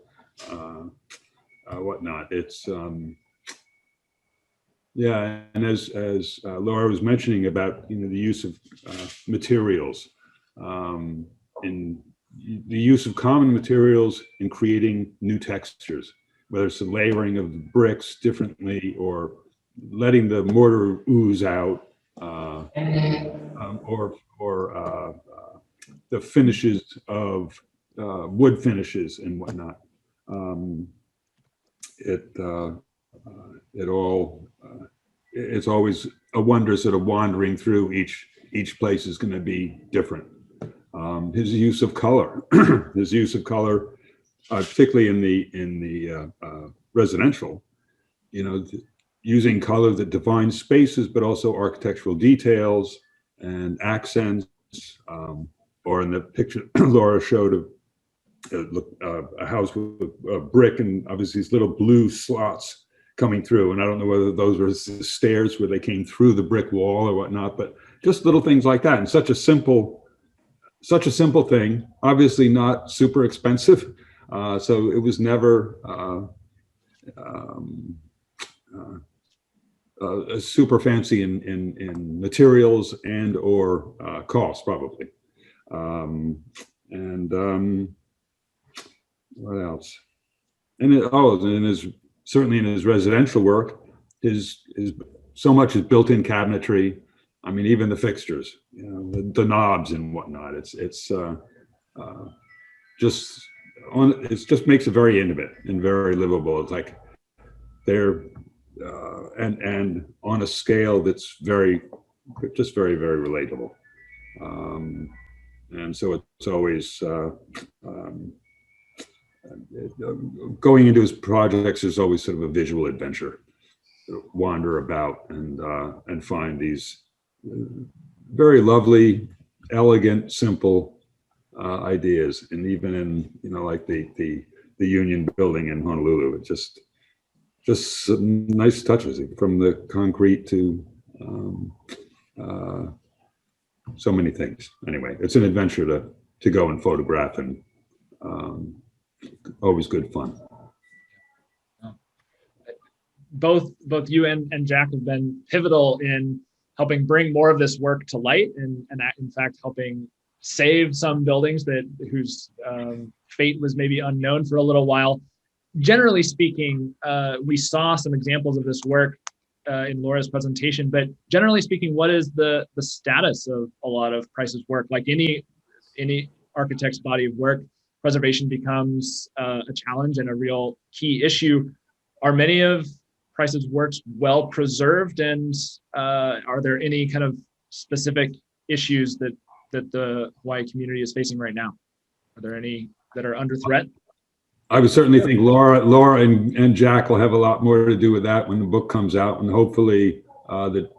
whatnot. It's yeah, and as Laura was mentioning about the use of materials, in the use of common materials in creating new textures, whether it's the layering of bricks differently or letting the mortar ooze out, or the finishes of wood finishes and whatnot. It's always a wonder sort of wandering through each place is going to be different. His use of color, particularly in the residential, using color that defines spaces, but also architectural details and accents. Or in the picture Laura showed of a house with a brick and obviously these little blue slots coming through. And I don't know whether those were stairs where they came through the brick wall or whatnot, but just little things like that. And such a simple thing, obviously not super expensive. So it was never super fancy in materials and or cost probably. What else? And certainly in his residential work, his so much is built-in cabinetry. I mean, even the fixtures, the knobs and whatnot. It just makes it very intimate and very livable. It's like they're and on a scale that's very, very relatable. And so it's always going into his projects is always sort of a visual adventure. Wander about and find these very lovely, elegant, simple ideas. And even in like the Union Building in Honolulu, it just some nice touches from the concrete to so many things. Anyway, it's an adventure to go and photograph, and always good fun. Both you and Jack have been pivotal in helping bring more of this work to light, and in fact helping save some buildings whose fate was maybe unknown for a little while. Generally speaking, we saw some examples of this work in Laura's presentation, but generally speaking, what is the status of a lot of Preis's work? Like any architect's body of work, preservation becomes a challenge and a real key issue. Are many of Preis's works well preserved, and are there any kind of specific issues that the Hawaii community is facing right now? Are there any that are under threat? I would certainly think Laura and Jack will have a lot more to do with that when the book comes out, and hopefully the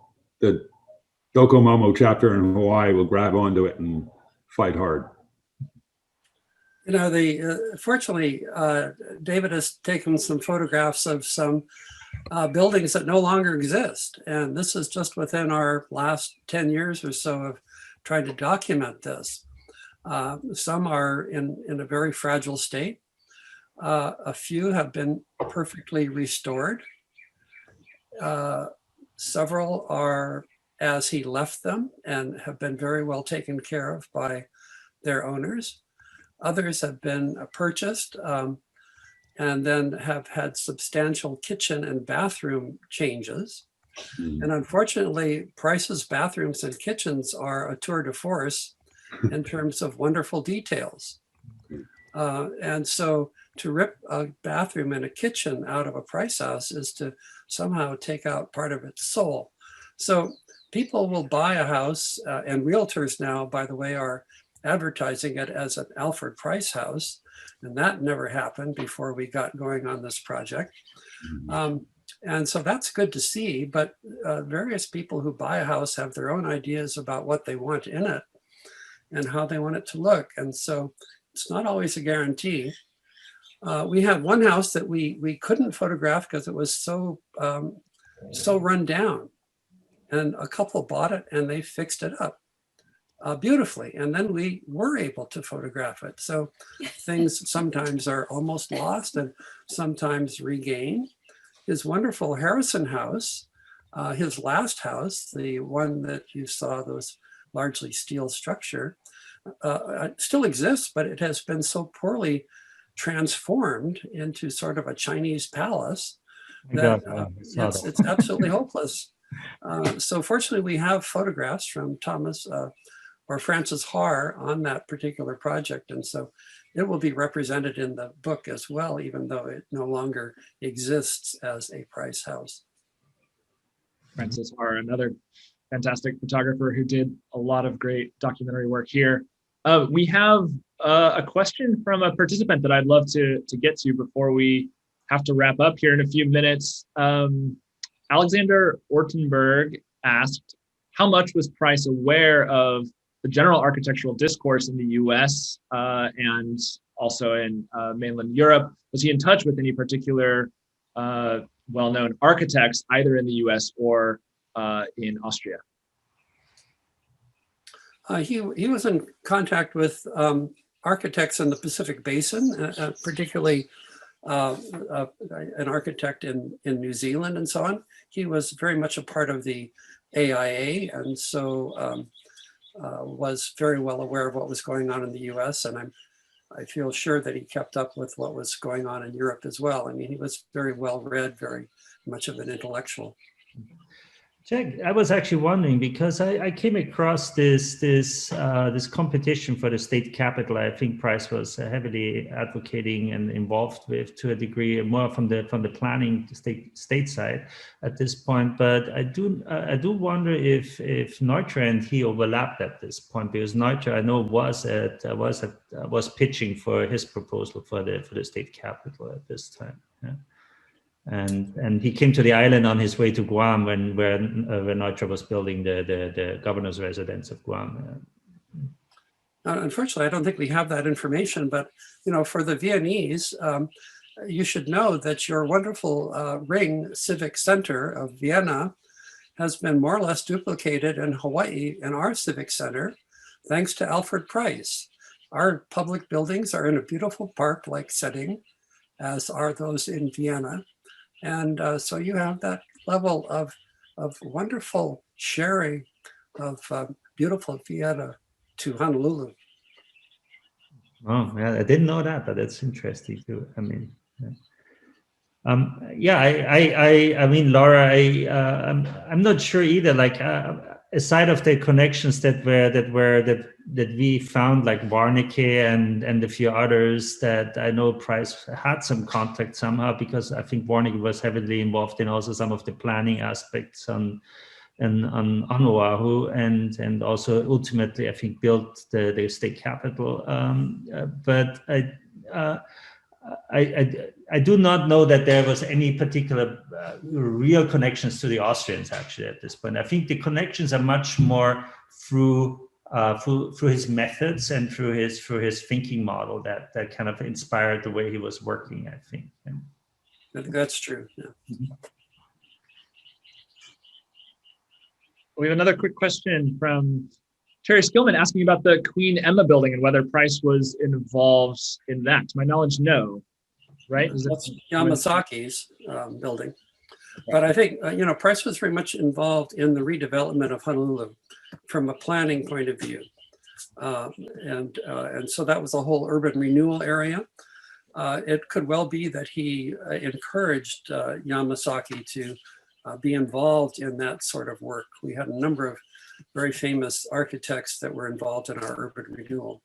Dokomomo chapter in Hawaii will grab onto it and fight hard. Fortunately, David has taken some photographs of some buildings that no longer exist, and this is just within our last 10 years or so of trying to document this. Some are in a very fragile state. A few have been perfectly restored. Several are as he left them and have been very well taken care of by their owners. Others have been purchased and then have had substantial kitchen and bathroom changes. And unfortunately, Preis's bathrooms and kitchens are a tour de force in terms of wonderful details. And so to rip a bathroom and a kitchen out of a Preis house is to somehow take out part of its soul. So people will buy a house, and realtors now, by the way, are advertising it as an Alfred Preis house. And that never happened before we got going on this project. And so that's good to see, but various people who buy a house have their own ideas about what they want in it and how they want it to look. And so it's not always a guarantee. We have one house that we couldn't photograph because it was so run down. And a couple bought it and they fixed it up beautifully. And then we were able to photograph it. So things sometimes are almost lost and sometimes regained. His wonderful Harrison house, his last house, the one that you saw, those largely steel structure, still exists, but it has been so poorly transformed into sort of a Chinese palace that it's absolutely hopeless. So fortunately, we have photographs from Thomas or Francis Haar on that particular project. And so it will be represented in the book as well, even though it no longer exists as a Preis house. Francis Haar, another fantastic photographer who did a lot of great documentary work here. We have a question from a participant that I'd love to get to before we have to wrap up here in a few minutes. Alexander Ortenberg asked, how much was Preis aware of the general architectural discourse in the US and also in mainland Europe? Was he in touch with any particular well-known architects, either in the US or in Austria? He was in contact with architects in the Pacific Basin, particularly an architect in New Zealand and so on. He was very much a part of the AIA, and so was very well aware of what was going on in the US. And I feel sure that he kept up with what was going on in Europe as well. I mean, he was very well read, very much of an intellectual. Jack, I was actually wondering, because I came across this competition for the state capital. I think Preis was heavily advocating and involved with, to a degree, more from the planning state side at this point. But I do wonder if Neutra and he overlapped at this point, because Neutra, I know, was pitching for his proposal for the state capital at this time. Yeah. And he came to the island on his way to Guam when Neutra was building the governor's residence of Guam. Unfortunately, I don't think we have that information, but for the Viennese, you should know that your wonderful Ring Civic Center of Vienna has been more or less duplicated in Hawaii in our Civic Center, thanks to Alfred Preis. Our public buildings are in a beautiful park-like setting, as are those in Vienna. And so you have that level of wonderful sharing of beautiful Vienna to Honolulu. Oh, yeah, I didn't know that, but that's interesting too. I mean, yeah. I mean, Laura, I'm not sure either. Like, aside of the connections that we found, like Warnecke and a few others that I know Preis had some contact somehow, because I think Warnecke was heavily involved in also some of the planning aspects on Oahu, and also ultimately I think built the state capital. But I do not know that there was any particular real connections to the Austrians actually at this point. I think the connections are much more through his methods and through his thinking model that kind of inspired the way he was working, I think. I think that's true. Yeah. Mm-hmm. We have another quick question from Terry Skillman asking about the Queen Emma building and whether Preis was involved in that. To my knowledge, no. Right? That's Yamasaki's building. But I think, Preis was very much involved in the redevelopment of Honolulu from a planning point of view. And so that was a whole urban renewal area. It could well be that he encouraged Yamasaki to be involved in that sort of work. We had a number of very famous architects that were involved in our urban renewal.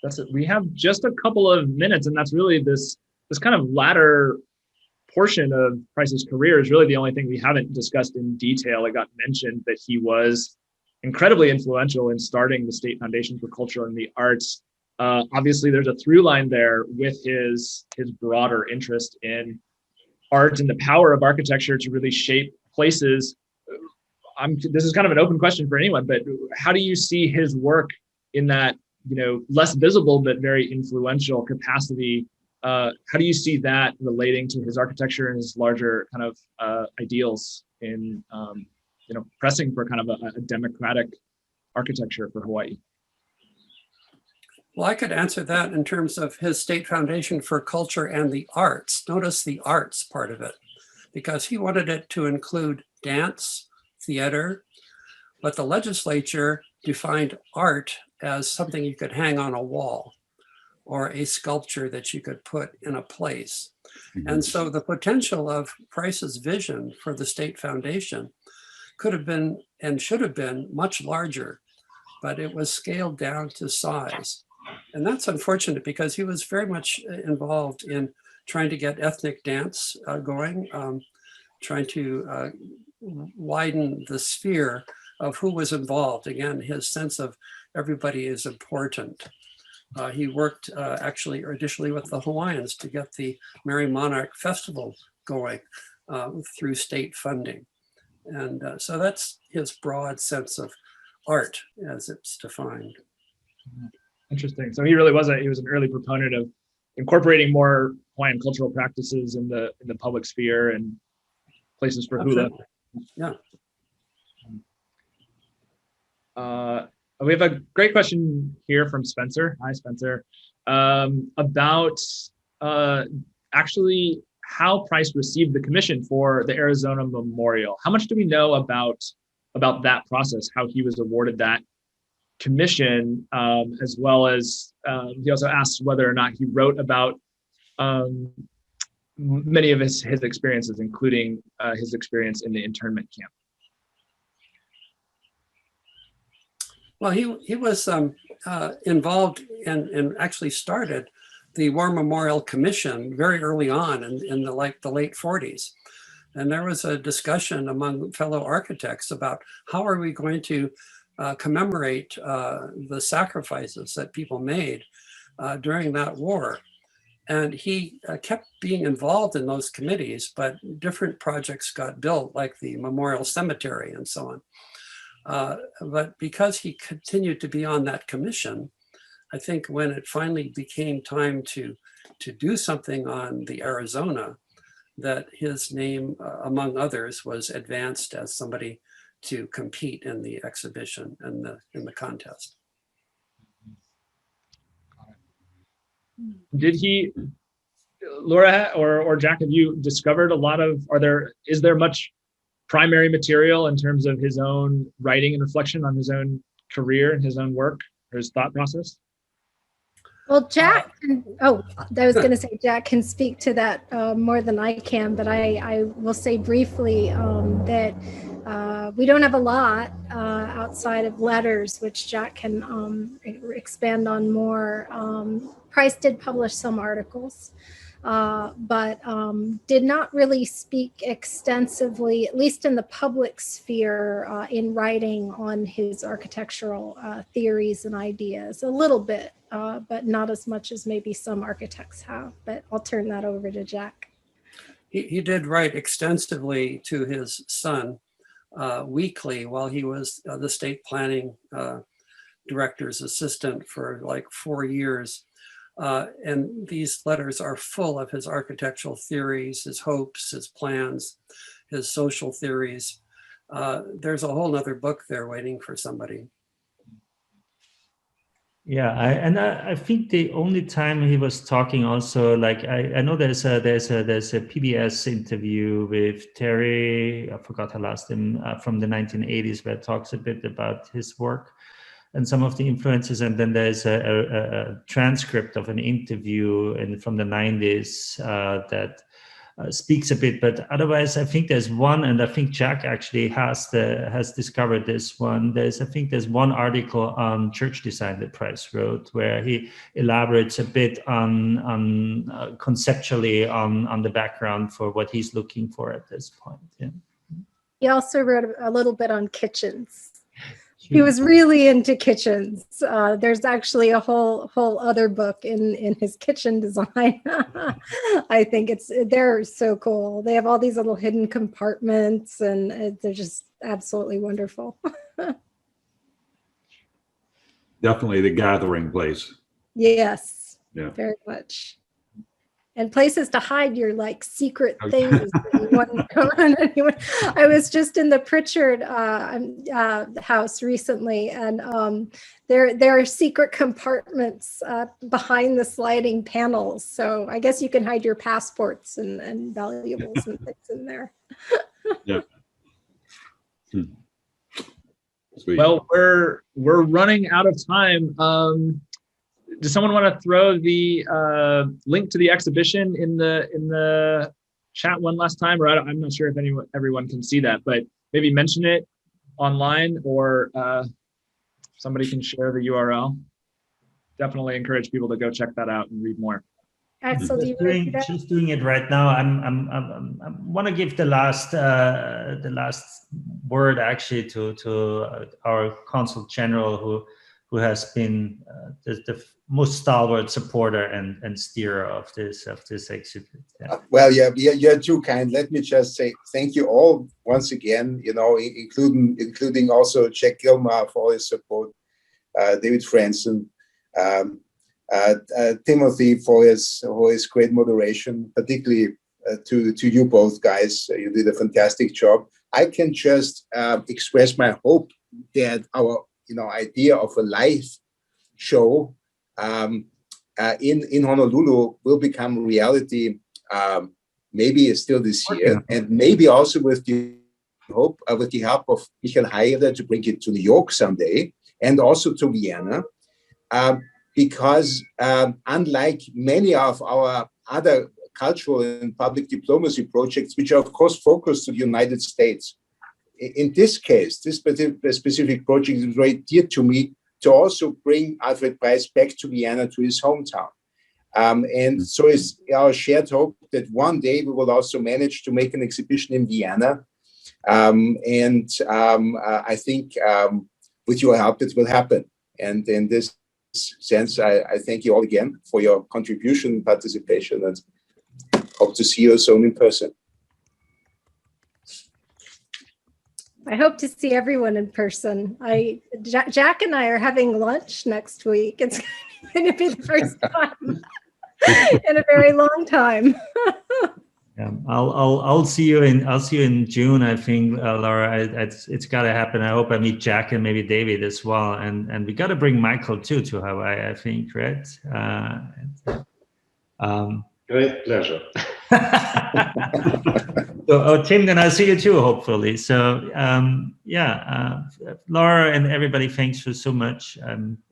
That's it. We have just a couple of minutes, and that's really this kind of latter portion of Preis's career is really the only thing we haven't discussed in detail. It got mentioned that he was incredibly influential in starting the State Foundation for Culture and the Arts. Obviously, there's a through line there with his broader interest in art and the power of architecture to really shape places. This is kind of an open question for anyone, but how do you see his work in that, less visible but very influential capacity? How do you see that relating to his architecture and his larger kind of ideals in, pressing for kind of a democratic architecture for Hawaii? Well, I could answer that in terms of his State Foundation for Culture and the Arts. Notice the arts part of it, because he wanted it to include dance, theater, but the legislature defined art as something you could hang on a wall or a sculpture that you could put in a place. And so the potential of Preis's vision for the State Foundation could have been and should have been much larger, but it was scaled down to size. And that's unfortunate because he was very much involved in trying to get ethnic dance going, trying to widen the sphere of who was involved. Again, his sense of everybody is important. He worked actually additionally with the Hawaiians to get the Merry Monarch Festival going through state funding. And so that's his broad sense of art as it's defined. Interesting. So he really was he was an early proponent of incorporating more Hawaiian cultural practices in the public sphere and places for hula. Yeah. We have a great question here from Spencer. Hi, Spencer. About actually how Preis received the commission for the Arizona Memorial. How much do we know about that process, how he was awarded that commission, as well as he also asked whether or not he wrote about many of his experiences, including his experience in the internment camp. Well, he was involved and actually started the War Memorial Commission very early on in the late 40s. And there was a discussion among fellow architects about how are we going to commemorate the sacrifices that people made during that war. And he kept being involved in those committees, but different projects got built, like the Memorial Cemetery and so on. But because he continued to be on that commission, I think when it finally became time to do something on the Arizona, that his name, among others, was advanced as somebody to compete in the exhibition and in the contest. Did he, Laura or Jack, have you discovered a lot of, is there much primary material in terms of his own writing and reflection on his own career and his own work or his thought process? Well, Jack, I was going to say Jack can speak to that more than I can, but I will say briefly that we don't have a lot outside of letters, which Jack can expand on more. Preis did publish some articles, but did not really speak extensively, at least in the public sphere, in writing on his architectural theories and ideas. A little bit, but not as much as maybe some architects have. But I'll turn that over to Jack. He did write extensively to his son weekly while he was the state planning director's assistant for like 4 years. And these letters are full of his architectural theories, his hopes, his plans, his social theories. There's a whole nother book there waiting for somebody. Yeah, I think the only time he was talking also, like I know there's a PBS interview with Terry, I forgot her last name, from the 1980s, where it talks a bit about his work and some of the influences, and then there's a transcript of an interview from the 90s that speaks a bit, but otherwise I think there's one, and I think Jack actually has discovered this one. I think there's one article on church design that Pries wrote where he elaborates a bit on conceptually on the background for what he's looking for at this point. Yeah. He also wrote a little bit on kitchens. He was really into kitchens. There's actually a whole other book in his kitchen design. I think they're so cool. They have all these little hidden compartments, and they're just absolutely wonderful. Definitely the gathering place. Yes, Yeah. very much. And places to hide your like secret things that you wouldn't come on anyone. I was just in the Pritchard house recently, and there are secret compartments behind the sliding panels. So I guess you can hide your passports and valuables and things in there. Yeah. Sweet. Well, we're running out of time. Does someone want to throw the link to the exhibition in the chat one last time? Or I'm not sure if everyone can see that, but maybe mention it online, or somebody can share the URL. Definitely encourage people to go check that out and read more. Axel, do you want to do that? She's doing it right now. I want to give the last word actually to our Consul General, who has been the most stalwart supporter and steerer of this exhibit. Yeah. Well, yeah, you're too kind. Let me just say thank you all once again. You know, including also Jack Gillmar for all his support, David Franzen, Timothy for his great moderation, particularly to you both guys. You did a fantastic job. I can just express my hope that our idea of a live show in Honolulu will become reality, maybe still this year, and maybe also with the help of Michael Haider to bring it to New York someday, and also to Vienna, because unlike many of our other cultural and public diplomacy projects, which are of course focused to the United States, in this case, this specific project is very dear to me, to also bring Alfred Preis back to Vienna, to his hometown. And so it's our shared hope that one day we will also manage to make an exhibition in Vienna. I think with your help, it will happen. And in this sense, I thank you all again for your contribution and participation, and hope to see you soon in person. I hope to see everyone in person. Jack and I are having lunch next week. It's going to be the first time in a very long time. Yeah, I'll see you in June. I think, Laura, it's got to happen. I hope I meet Jack and maybe David as well, and we got to bring Michael too to Hawaii, I think, right? Great pleasure. So, Tim, then I'll see you too, hopefully. So, Laura and everybody, thanks so much.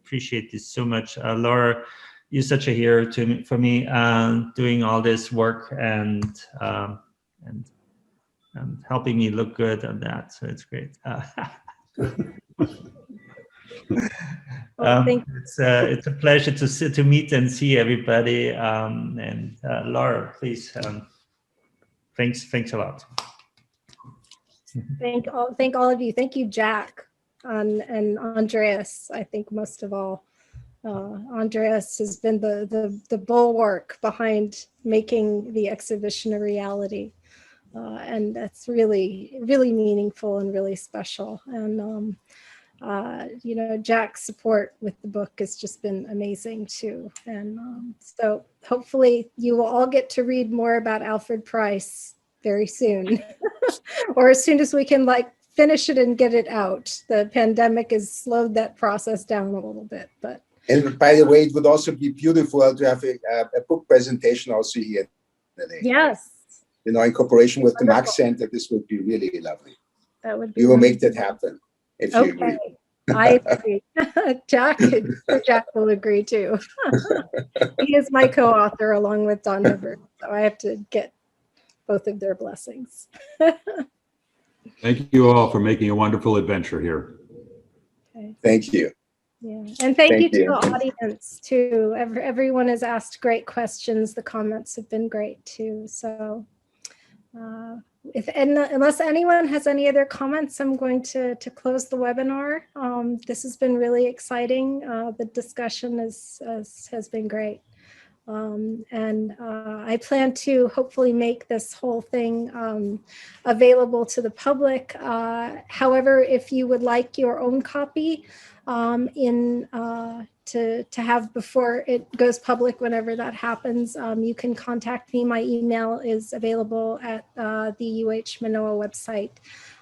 Appreciate this so much. Laura, you're such a hero for me, doing all this work and helping me look good on that. So it's great. It's a pleasure to meet and see everybody. And Laura, please. Thanks a lot. Thank all of you. Thank you, Jack, and Andreas. I think most of all, Andreas has been the bulwark behind making the exhibition a reality, and that's really meaningful and really special. And Jack's support with the book has just been amazing too. And so hopefully you will all get to read more about Alfred Preis very soon, or as soon as we can finish it and get it out. The pandemic has slowed that process down a little bit, but And by the way, it would also be beautiful to have a book presentation also here today. Yes. You know, in cooperation with the Wonderful. Max Center, this would be really lovely. That would be We will make that wonderful. happen if you agree. Okay. I agree. Jack will agree too. He is my co-author along with Don Hibbert, so I have to get both of their blessings. Thank you all for making a wonderful adventure here. Okay. Thank you. Yeah, and thank you to you. the audience too. Everyone has asked great questions. The comments have been great too. So, unless anyone has any other comments, I'm going to close the webinar. This has been really exciting. The discussion has been great. I plan to hopefully make this whole thing available to the public. However, if you would like your own copy to have before it goes public, whenever that happens, you can contact me. My email is available at the UH Manoa website.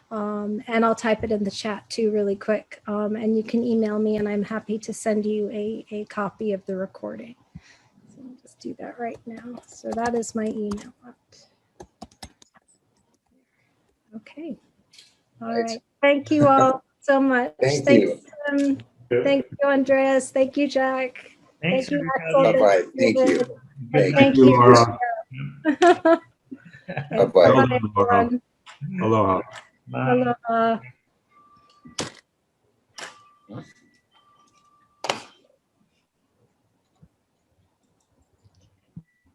And I'll type it in the chat too really quick. And you can email me and I'm happy to send you a copy of the recording. I'll just do that right now. So that is my email. Okay. All right. Thank you all so much. Thank you. Thank you, Andreas. Thank you, Jack. Thanks, Thank you, everybody. Axel. Bye-bye. Thank you. And Thank thank you, you. Laura. Bye-bye. Bye, Aloha. everyone. Aloha. Bye. Aloha.